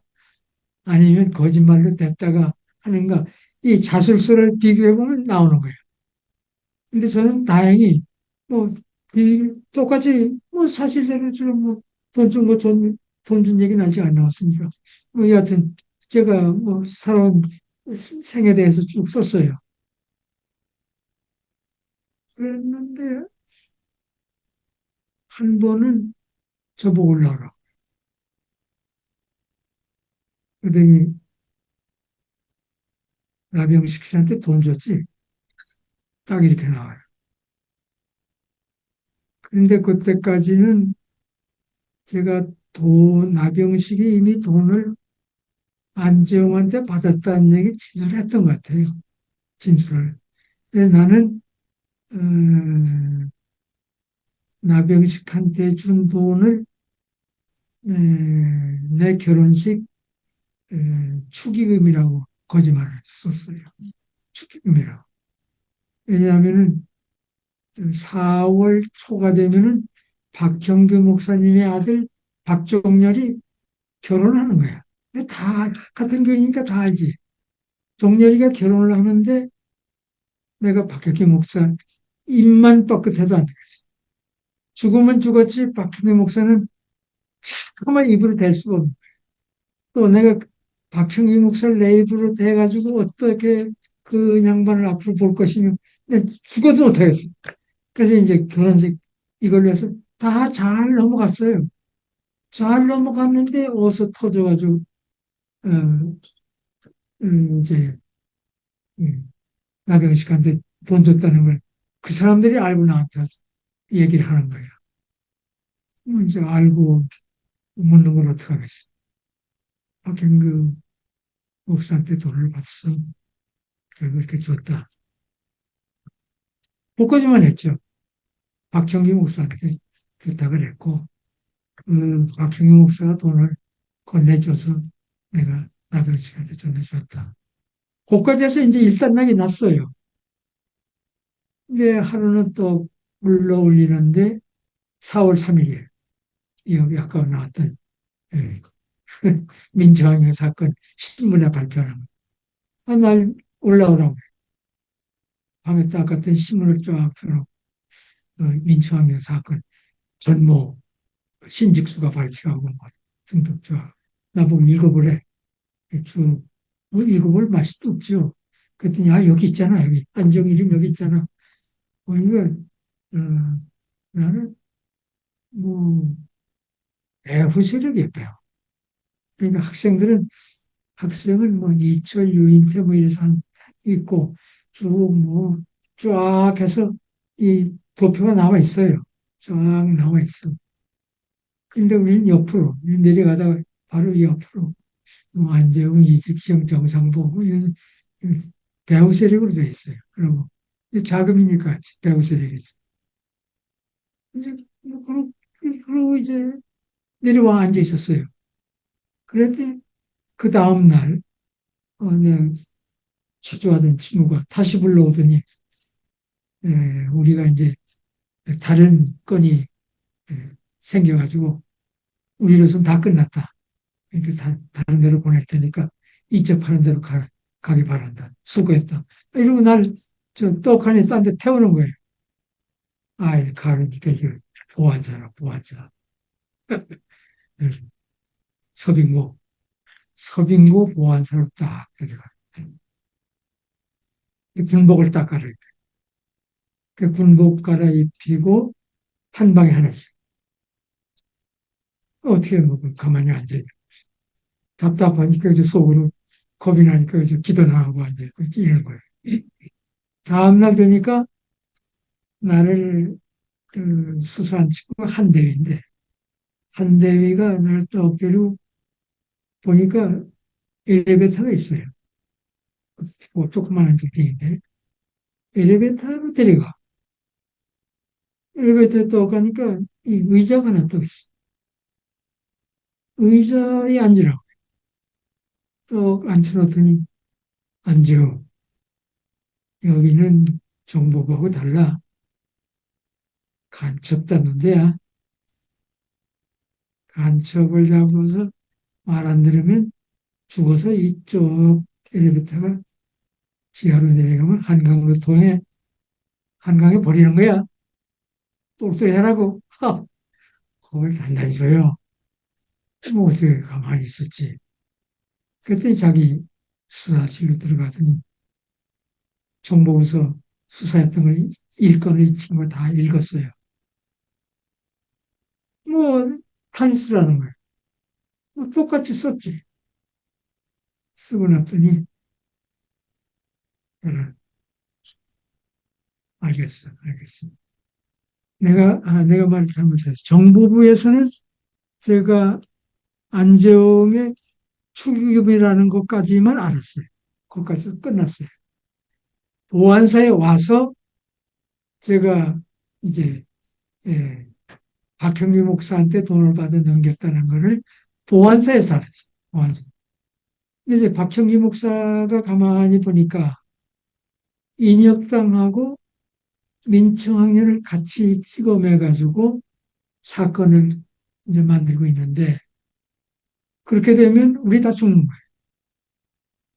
아니면 거짓말로 됐다가 하는가 이 자술서를 비교해보면 나오는 거예요. 근데 저는 다행히 뭐 똑같이 뭐 사실대로 지금 뭐돈 준 거 돈 준 얘기는 아직 안 나왔으니까 뭐 여하튼 제가 뭐 살아온 생에 대해서 쭉 썼어요. 그랬는데 한 번은 저보고 올라오라고. 그러더니 나병식 씨한테 돈 줬지? 딱 이렇게 나와요. 그런데 그때까지는 제가 나병식이 이미 돈을 안재홍한테 받았다는 얘기 진술을 했던 것 같아요. 진술을. 근데 나는 나병식한테 준 돈을 내 결혼식 축의금이라고 거짓말을 했었어요. 축의금이라고. 왜냐하면은 4월 초가 되면은 박형규 목사님의 아들 박종렬이 결혼하는 거야. 다 같은 교회니까 다 알지. 종렬이가 결혼을 하는데 내가 박형규 목사 입만 뻐끗해도 안 되겠어. 죽으면 죽었지 박형규 목사는 잠깐만 입으로 댈 수가 없는 거야. 또 내가 박형규 목사를 내 입으로 대가지고 어떻게 그 양반을 앞으로 볼 것이며 내가 죽어도 못하겠어. 그래서 이제 결혼식 이걸로 해서 다 잘 넘어갔어요. 잘 넘어갔는데 어디서 터져가지고 어, 이제 나병식한테 돈 줬다는 걸 그 사람들이 알고 나한테 얘기를 하는 거예요. 이제 알고 묻는 걸 어떡하겠어. 박형규 목사한테 돈을 받았어. 결국 이렇게 줬다. 복거지만 했죠. 박형규 목사한테 부탁을 했고 박형규 목사가 돈을 건네줘서 내가 나병식한테 전해줬다. 거기까지 해서 이제 일단락이 났어요. 근데 하루는 또 불러올리는데 4월 3일이에요. 여기 아까 나왔던 예. 민주항의 사건 신문에 발표하는 거예요. 날 올라오라고 방에 딱 갔더니 신문을 쫙 펴놓고 민주항의 사건 전모 신직수가 발표하고 막 등등 쫙 나보고 읽어보래. 쭉 뭐 읽어볼 맛이 없죠. 그랬더니 아 여기 있잖아 여기 안정 이름 여기 있잖아. 그러니까 나는 뭐 배후 세력이에요 배후. 그러니까 학생은 뭐 이철 유인태 뭐 이래서 있고 쭉 뭐 쫙 해서 이 도표가 나와 있어요. 쫙 나와 있어. 근데 우리는 옆으로 내려가다가 바로 옆으로 뭐 안재웅, 이직형, 정상보 뭐 이런 배후 세력으로 되어 있어요. 그리고 자금이니까 배후 세력이죠. 이제 뭐 그러고 이제 내려와 앉아 있었어요. 그랬더니 그 다음 날 내가 취조하던 친구가 다시 불러오더니 우리가 이제 다른 건이 생겨가지고 우리로서는 다 끝났다. 그러니까 다른 데로 보낼 테니까 이적하는 데로 가기 바란다. 수고했다. 이러고 날 저 떡하니 딴 데 태우는 거예요. 아이, 가니까 이게 보안사. 서빙고 보안사로 딱 데려가. 군복을 딱 갈아입혀. 그 군복 갈아입히고 한 방에 하나씩. 어떻게 뭐 가만히 앉아있냐. 답답하니까 이제 속으로 겁이 나니까 이제 기도 나가고 앉아있고 이런 거예요. 다음날 되니까 나를 수사한 친구가 한대위인데 한대위가 나를 떡 데리고 보니까 엘리베이터가 있어요. 뭐 조그마한 빌딩인데 엘리베이터로 데려가. 엘리베이터에 떡 가니까 이 의자가 하나 떠 있어. 의자에 앉으라고. 떡 앉혀놓더니 앉아. 여기는 정보부하고 달라. 간첩 잡는 데야. 간첩을 잡아서 말 안 들으면 죽어서 이쪽 엘리베이터가 지하로 내려가면 한강으로 통해 한강에 버리는 거야. 똘똘히 하라고. 그걸 단단히 줘요. 뭐 어떻게 가만히 있었지. 그랬더니 자기 수사실로 들어가더니 정보부서 수사했던 걸 일건을 이 친구가 다 읽었어요. 뭐 탄수라는 거예요. 뭐 똑같이 썼지. 쓰고 났더니 응, 알겠어. 내가 말을 잘못했어. 정보부에서는 제가 안재홍의 축의금이라는 것까지만 알았어요. 거기까지 끝났어요. 보안사에 와서 제가 이제 예, 박형규 목사한테 돈을 받아 넘겼다는 것을 보안사에서 알았어요. 보안사. 근데 이제 박형규 목사가 가만히 보니까 인혁당하고 민청학년을 같이 찍어매가지고 사건을 이제 만들고 있는데 그렇게 되면 우리 다 죽는 거예요.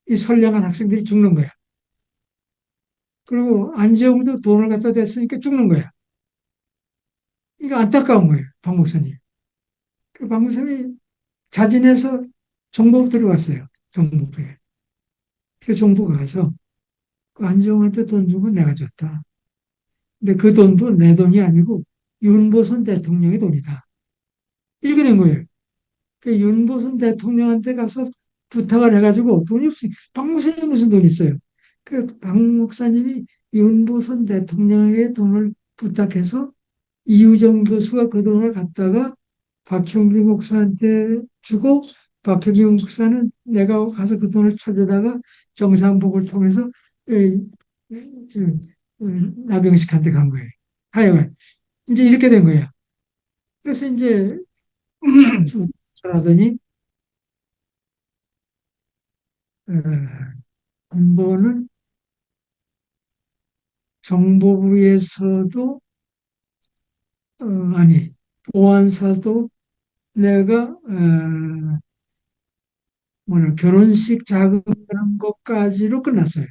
이 선량한 학생들이 죽는 거야. 그리고 안재홍도 돈을 갖다 댔으니까 죽는 거야. 이거 안타까운 거예요. 박 목사님. 박 목사님이 자진해서 정보부 들어갔어요. 정보부에. 그 정보가 가서 그 안재홍한테 돈 주고 내가 줬다. 근데 그 돈도 내 돈이 아니고 윤보선 대통령의 돈이다. 이렇게 된 거예요. 그 윤보선 대통령한테 가서 부탁을 해가지고 돈이 없으니 박 목사님 무슨 돈 있어요. 그 박 목사님이 윤보선 대통령에게 돈을 부탁해서 이우정 교수가 그 돈을 갖다가 박형규 목사한테 주고 박형규 목사는 내가 가서 그 돈을 찾아다가 정상복을 통해서 나병식한테 간 거예요. 하여간 이제 이렇게 된 거야. 그래서 이제 쭉 살아더니 한 번은 정보부에서도 아니 보안사도 내가 뭐냐 결혼식 자금 그런 것까지로 끝났어요.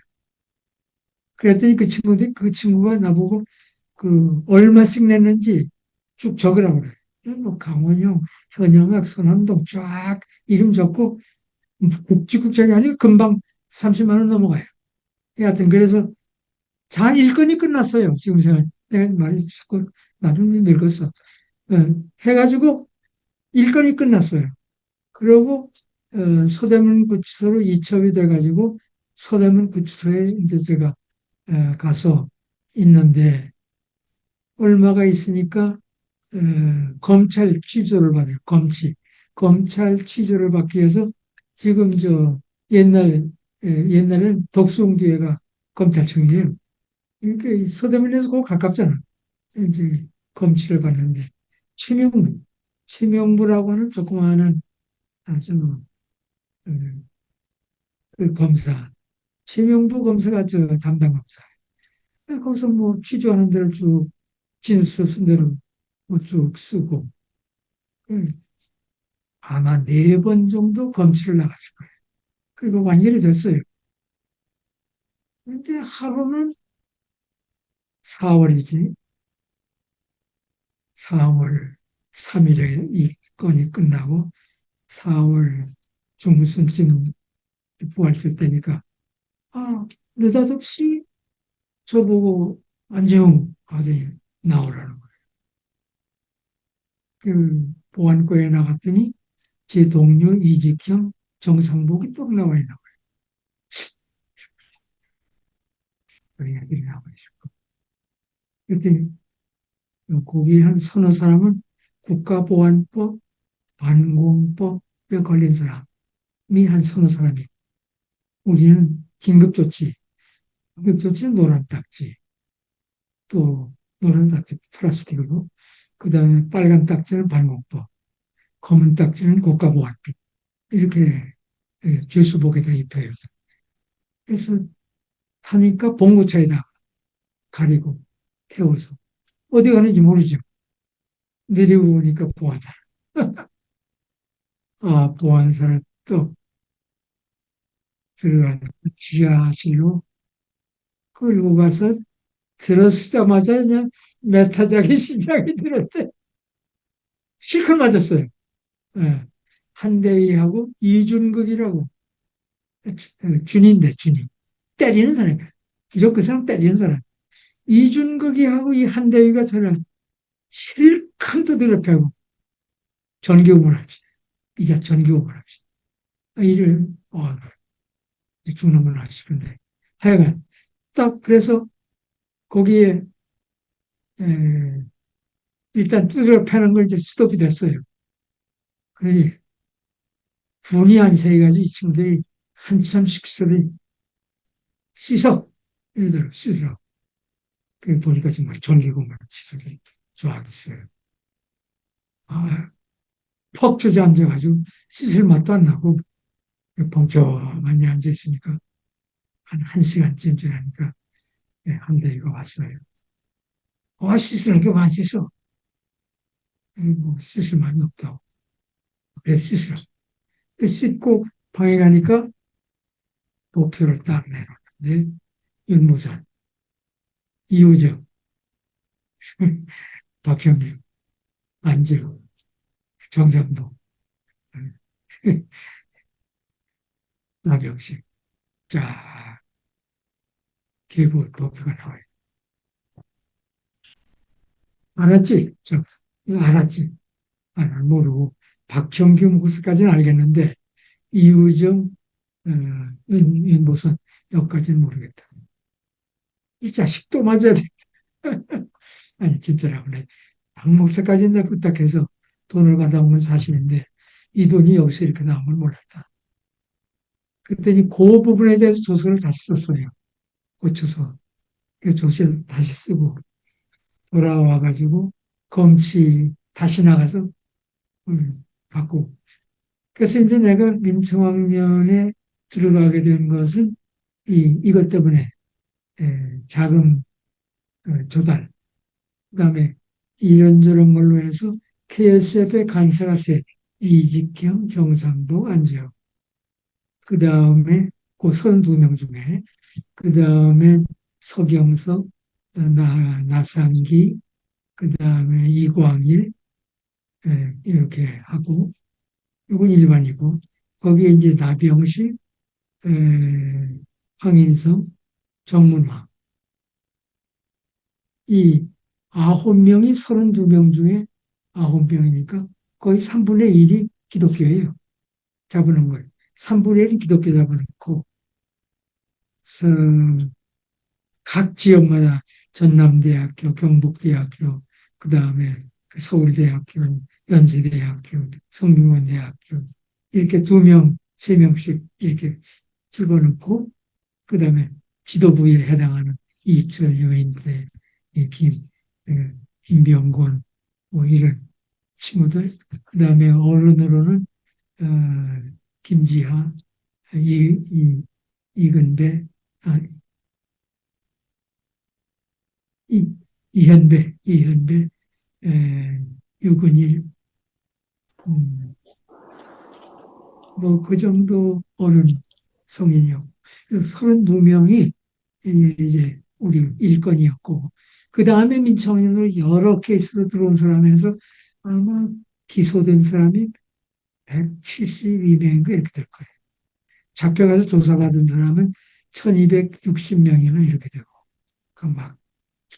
그랬더니 그 친구가 나보고 그 얼마씩 냈는지 쭉 적으라고 그래. 뭐 강원영, 현영학, 서남동 쫙 이름 적고 굵직굵직이 아니고 금방 30만 원 넘어가요. 하여튼 그래서 잘 일건이 끝났어요. 지금 내가 말이 자꾸 나중에 늙었어. 해가지고 일건이 끝났어요. 그러고 서대문 구치소로 이첩이 돼가지고 서대문 구치소에 이제 제가 가서 있는데 얼마가 있으니까 검찰 취조를 받아요. 검찰 취조를 받기 위해서 지금 옛날에는 덕수궁 뒤에가 검찰청이에요. 그러니까 서대문에서 그 가깝잖아. 이제 검취를 받는데 최명부라고 하는 조그마한 아주 그 검사, 최명부 검사가 담당 검사. 거기서 뭐 취조하는 대로 쭉 진술 쓴 대로 뭐쭉 쓰고 아마 4번 정도 검취를 나갔을 거예요. 그리고 완결이 됐어요. 근데 하루는 4월이지. 4월 3일에 이 건이 끝나고 4월 중순쯤 부활될 때니까 느닷없이 저보고 안재홍 아들이 나오라는 거예요. 그 보안과에 나갔더니 제 동료 이직형 정상복이 또 나와 있는 거예요. 그 이야기를 하고 있었고. 그랬더니 거기 한 서너 사람은 국가보안법, 반공법에 걸린 사람이 한 서너 사람이 우리는 긴급조치, 긴급조치는 노란 딱지, 또 노란 딱지 플라스틱으로, 그 다음에 빨간 딱지는 반공법, 검은 딱지는 국가보안법, 이렇게 죄수복에다 입혀요. 그래서 타니까 봉고차에다 가리고 태워서 어디 가는지 모르죠. 내려오니까 보안사. 보안사를 또 들어가는 지하실로 끌고 가서 들어서자마자 그냥 메타작이 시작이 되는데 실컷 맞았어요. 예. 한대희하고 이준극이라고 준인데 준이 때리는 사람이야. 무조건 그 사람 때리는 사람. 이준극이하고 이 한대희가 저를 실컷 두드려 패고 전교훈을 합시다. 이자 전교훈을 합시다. 이를 죽는구나 싶은데 하여간 딱 그래서 거기에 일단 두드려 패는 걸 이제 스톱이 됐어요. 그러니 분이 안 세가지고 이 친구들이 한참 식사들이 씻어 이러더라고 씻으라고. 그 보니까 정말 전기공간 씻어들이 좋아하겠어요. 퍽 주저앉아가지고 씻을 맛도 안 나고 벙쪄만이 앉아있으니까 한 1시간쯤 지나니까 한 대가 왔어요. 씻으라는 게 안 씻어. 뭐 씻을 맛이 없다고. 그래서 씻으라고. 씻고 방에 가니까 도표를 딱 내놓는데 윤무산, 이우정, 박형규, 안재호, 정상도, 나병식. 자, 계부 도표가 나와요. 알았지? 이거 알았지? 모르고 박형규 목사까지는 알겠는데 이우정, 윤보선 여기까지는 모르겠다. 이 자식도 맞아야 돼. 아니 진짜라고 그래. 박 목사까지는 내가 부탁해서 돈을 받아온 건 사실인데 이 돈이 여기서 이렇게 나온 걸 몰랐다. 그랬더니 그 부분에 대해서 조서를 다시 썼어요. 고쳐서. 그 조서를 다시 쓰고 돌아와가지고 검치 다시 나가서 받고. 그래서 이제 내가 민청학년에 들어가게 된 것은 이것 때문에 자금 조달, 그다음에 이런저런 걸로 해서 KSF의 간사가 셋, 이직형, 정상도, 안지혁. 그 다음에 그 32명 중에 그 다음에 서경석, 나상기, 그 다음에 이광일 이렇게 하고 이건 일반이고 거기에 이제 나병식, 황인성, 정문화. 이 9명이 32명 중에 9명이니까 거의 3분의 1이 기독교예요. 잡아놓은 걸. 3분의 1은 기독교 잡아놓고, 그래서 각 지역마다 전남대학교, 경북대학교, 그 다음에 서울대학교, 연세대학교, 성균관대학교, 이렇게 2명, 3명씩 이렇게 집어넣고, 그 다음에 지도부에 해당하는 이철, 유인대, 김, 김병곤, 뭐 이런 친구들, 그 다음에 어른으로는, 김지하, 이근배, 아, 이, 이현배, 유근일, 뭐 그 정도 어른 성인이요. 그래서 32명이 이제 우리 일건이었고, 그 다음에 민청년으로 여러 케이스로 들어온 사람에서 아마 기소된 사람이 172명인가 이렇게 될 거예요. 잡혀가서 조사받은 사람은 1260명이나 이렇게 되고, 그막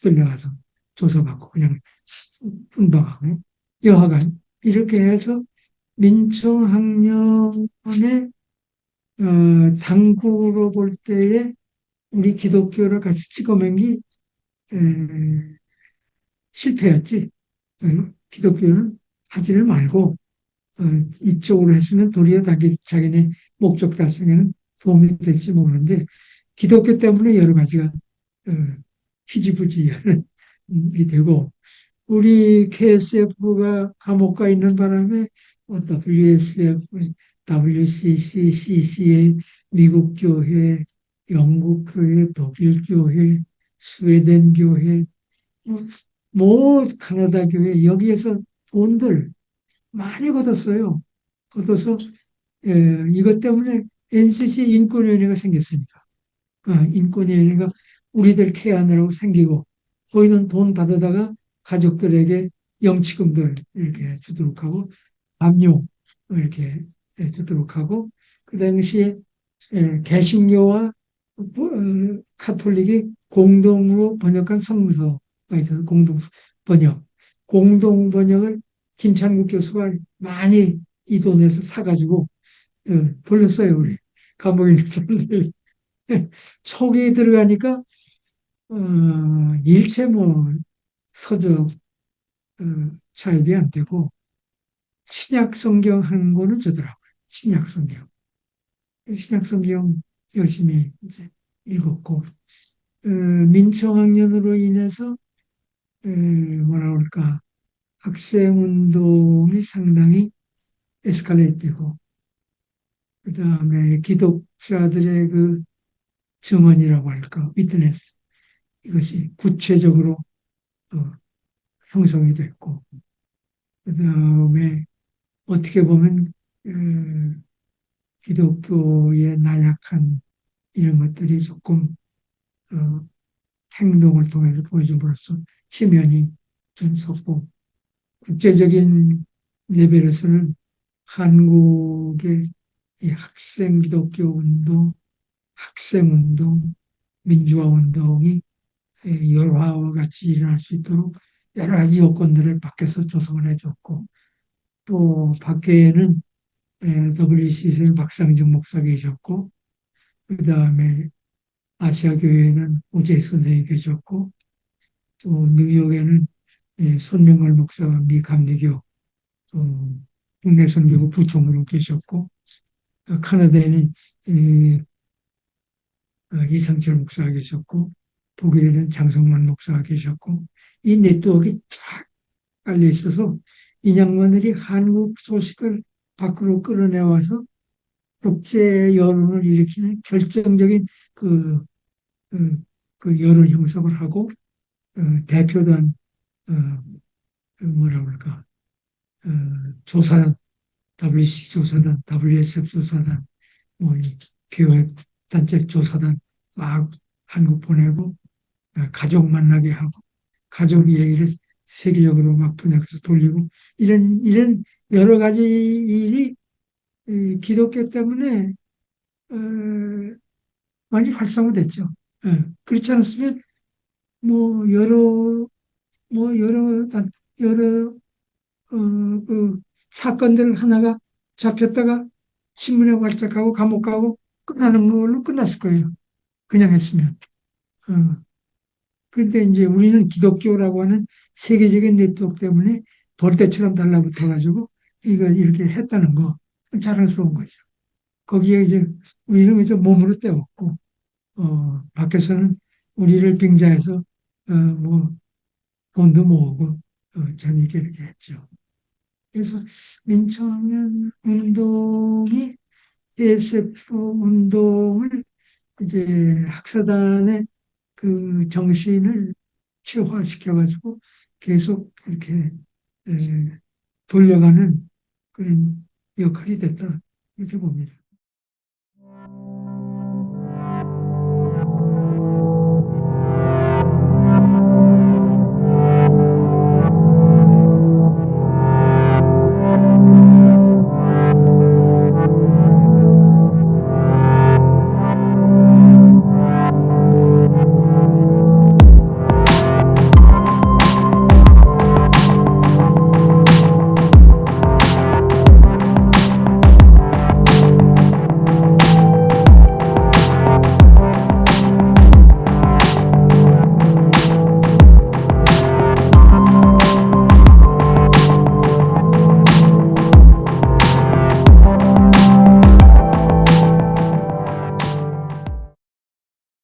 들려가서 조사받고 그냥 훈방하고, 여하간 이렇게 해서 민청학년의 당구로 볼 때에 우리 기독교를 같이 찍어맨 게 실패였지. 기독교는 하지를 말고 이쪽으로 했으면 도리어 자기네 목적 달성에는 도움이 될지 모르는데, 기독교 때문에 여러 가지가 희지부지이 되고, 우리 KSF가 감옥 가 있는 바람에 WSF, WCC, CCA, 미국 교회, 영국 교회, 독일 교회, 스웨덴 교회, 카나다 교회, 여기에서 돈들 많이 걷었어요. 걷어서 이것 때문에 NCC 인권위원회가 생겼으니까. 인권위원회가 우리들 케어하느라고 생기고, 거기는 돈 받아다가 가족들에게 영치금들 이렇게 주도록 하고, 압류 이렇게 주도록 하고, 그 당시에 개신교와 카톨릭이 공동으로 번역한 성서가 있어서 공동 번역을 김찬국 교수가 많이 이 돈에서 사가지고 돌렸어요. 우리 감옥에 있는 사람들. 촉이 들어가니까 일체 뭐 서적 차입이 안 되고, 신약 성경 한 권은 주더라고요. 신약 성경. 신약 성경 열심히 이제 읽었고, 민청학년으로 인해서 뭐라 그럴까, 학생 운동이 상당히 에스컬레이트 되고, 그 다음에 기독자들의 그 증언이라고 할까, 위트네스, 이것이 구체적으로 형성이 됐고, 그 다음에 어떻게 보면 기독교의 나약한 이런 것들이 조금 행동을 통해서 보여줌으로써 체면이 좀 섰고, 국제적인 레벨에서는 한국의 이 학생 기독교 운동, 학생 운동, 민주화 운동이 열화와 같이 일어날 수 있도록 여러 가지 요건들을 밖에서 조성을 해줬고, 또 밖에는 WCC의 박상정 목사 계셨고, 그 다음에 아시아 교회에는 오재희 선생이 계셨고, 또 뉴욕에는 손명걸 목사와 미 감리교 국내 선교부 부총무로 계셨고, 카나다에는 이상철 목사가 계셨고, 독일에는 장성만 목사가 계셨고, 이 네트워크가 쫙 깔려 있어서 이 양반들이 한국 소식을 밖으로 끌어내와서 국제 여론을 일으키는 결정적인 그 여론 형성을 하고, 대표단, 뭐라 그럴까, 조사단, WC 조사단, WSF 조사단, 뭐, 교육단체 조사단 막 한국 보내고, 가족 만나게 하고, 가족 얘기를 세계적으로 막 번역해서 돌리고, 이런 여러 가지 일이 이 기독교 때문에 어, 많이 활성화됐죠. 예. 그렇지 않았으면 뭐 여러 그 사건들 하나가 잡혔다가 신문에 활짝하고 감옥 가고 끝나는 걸로 끝났을 거예요. 그냥 했으면. 어. 근데 이제 우리는 기독교라고 하는 세계적인 네트워크 때문에 벌떼처럼 달라붙어가지고 이거 이렇게 했다는 거 자랑스러운 거죠. 거기에 이제 우리는 이제 몸으로 때웠고, 밖에서는 우리를 빙자해서, 뭐, 돈도 모으고, 재미있게 이렇게 했죠. 그래서 민청년 운동이 CSF 운동을 이제 학사단의 그 정신을 체화시켜가지고 계속 이렇게 에, 돌려가는 그런 역할이 됐다. 이렇게 봅니다.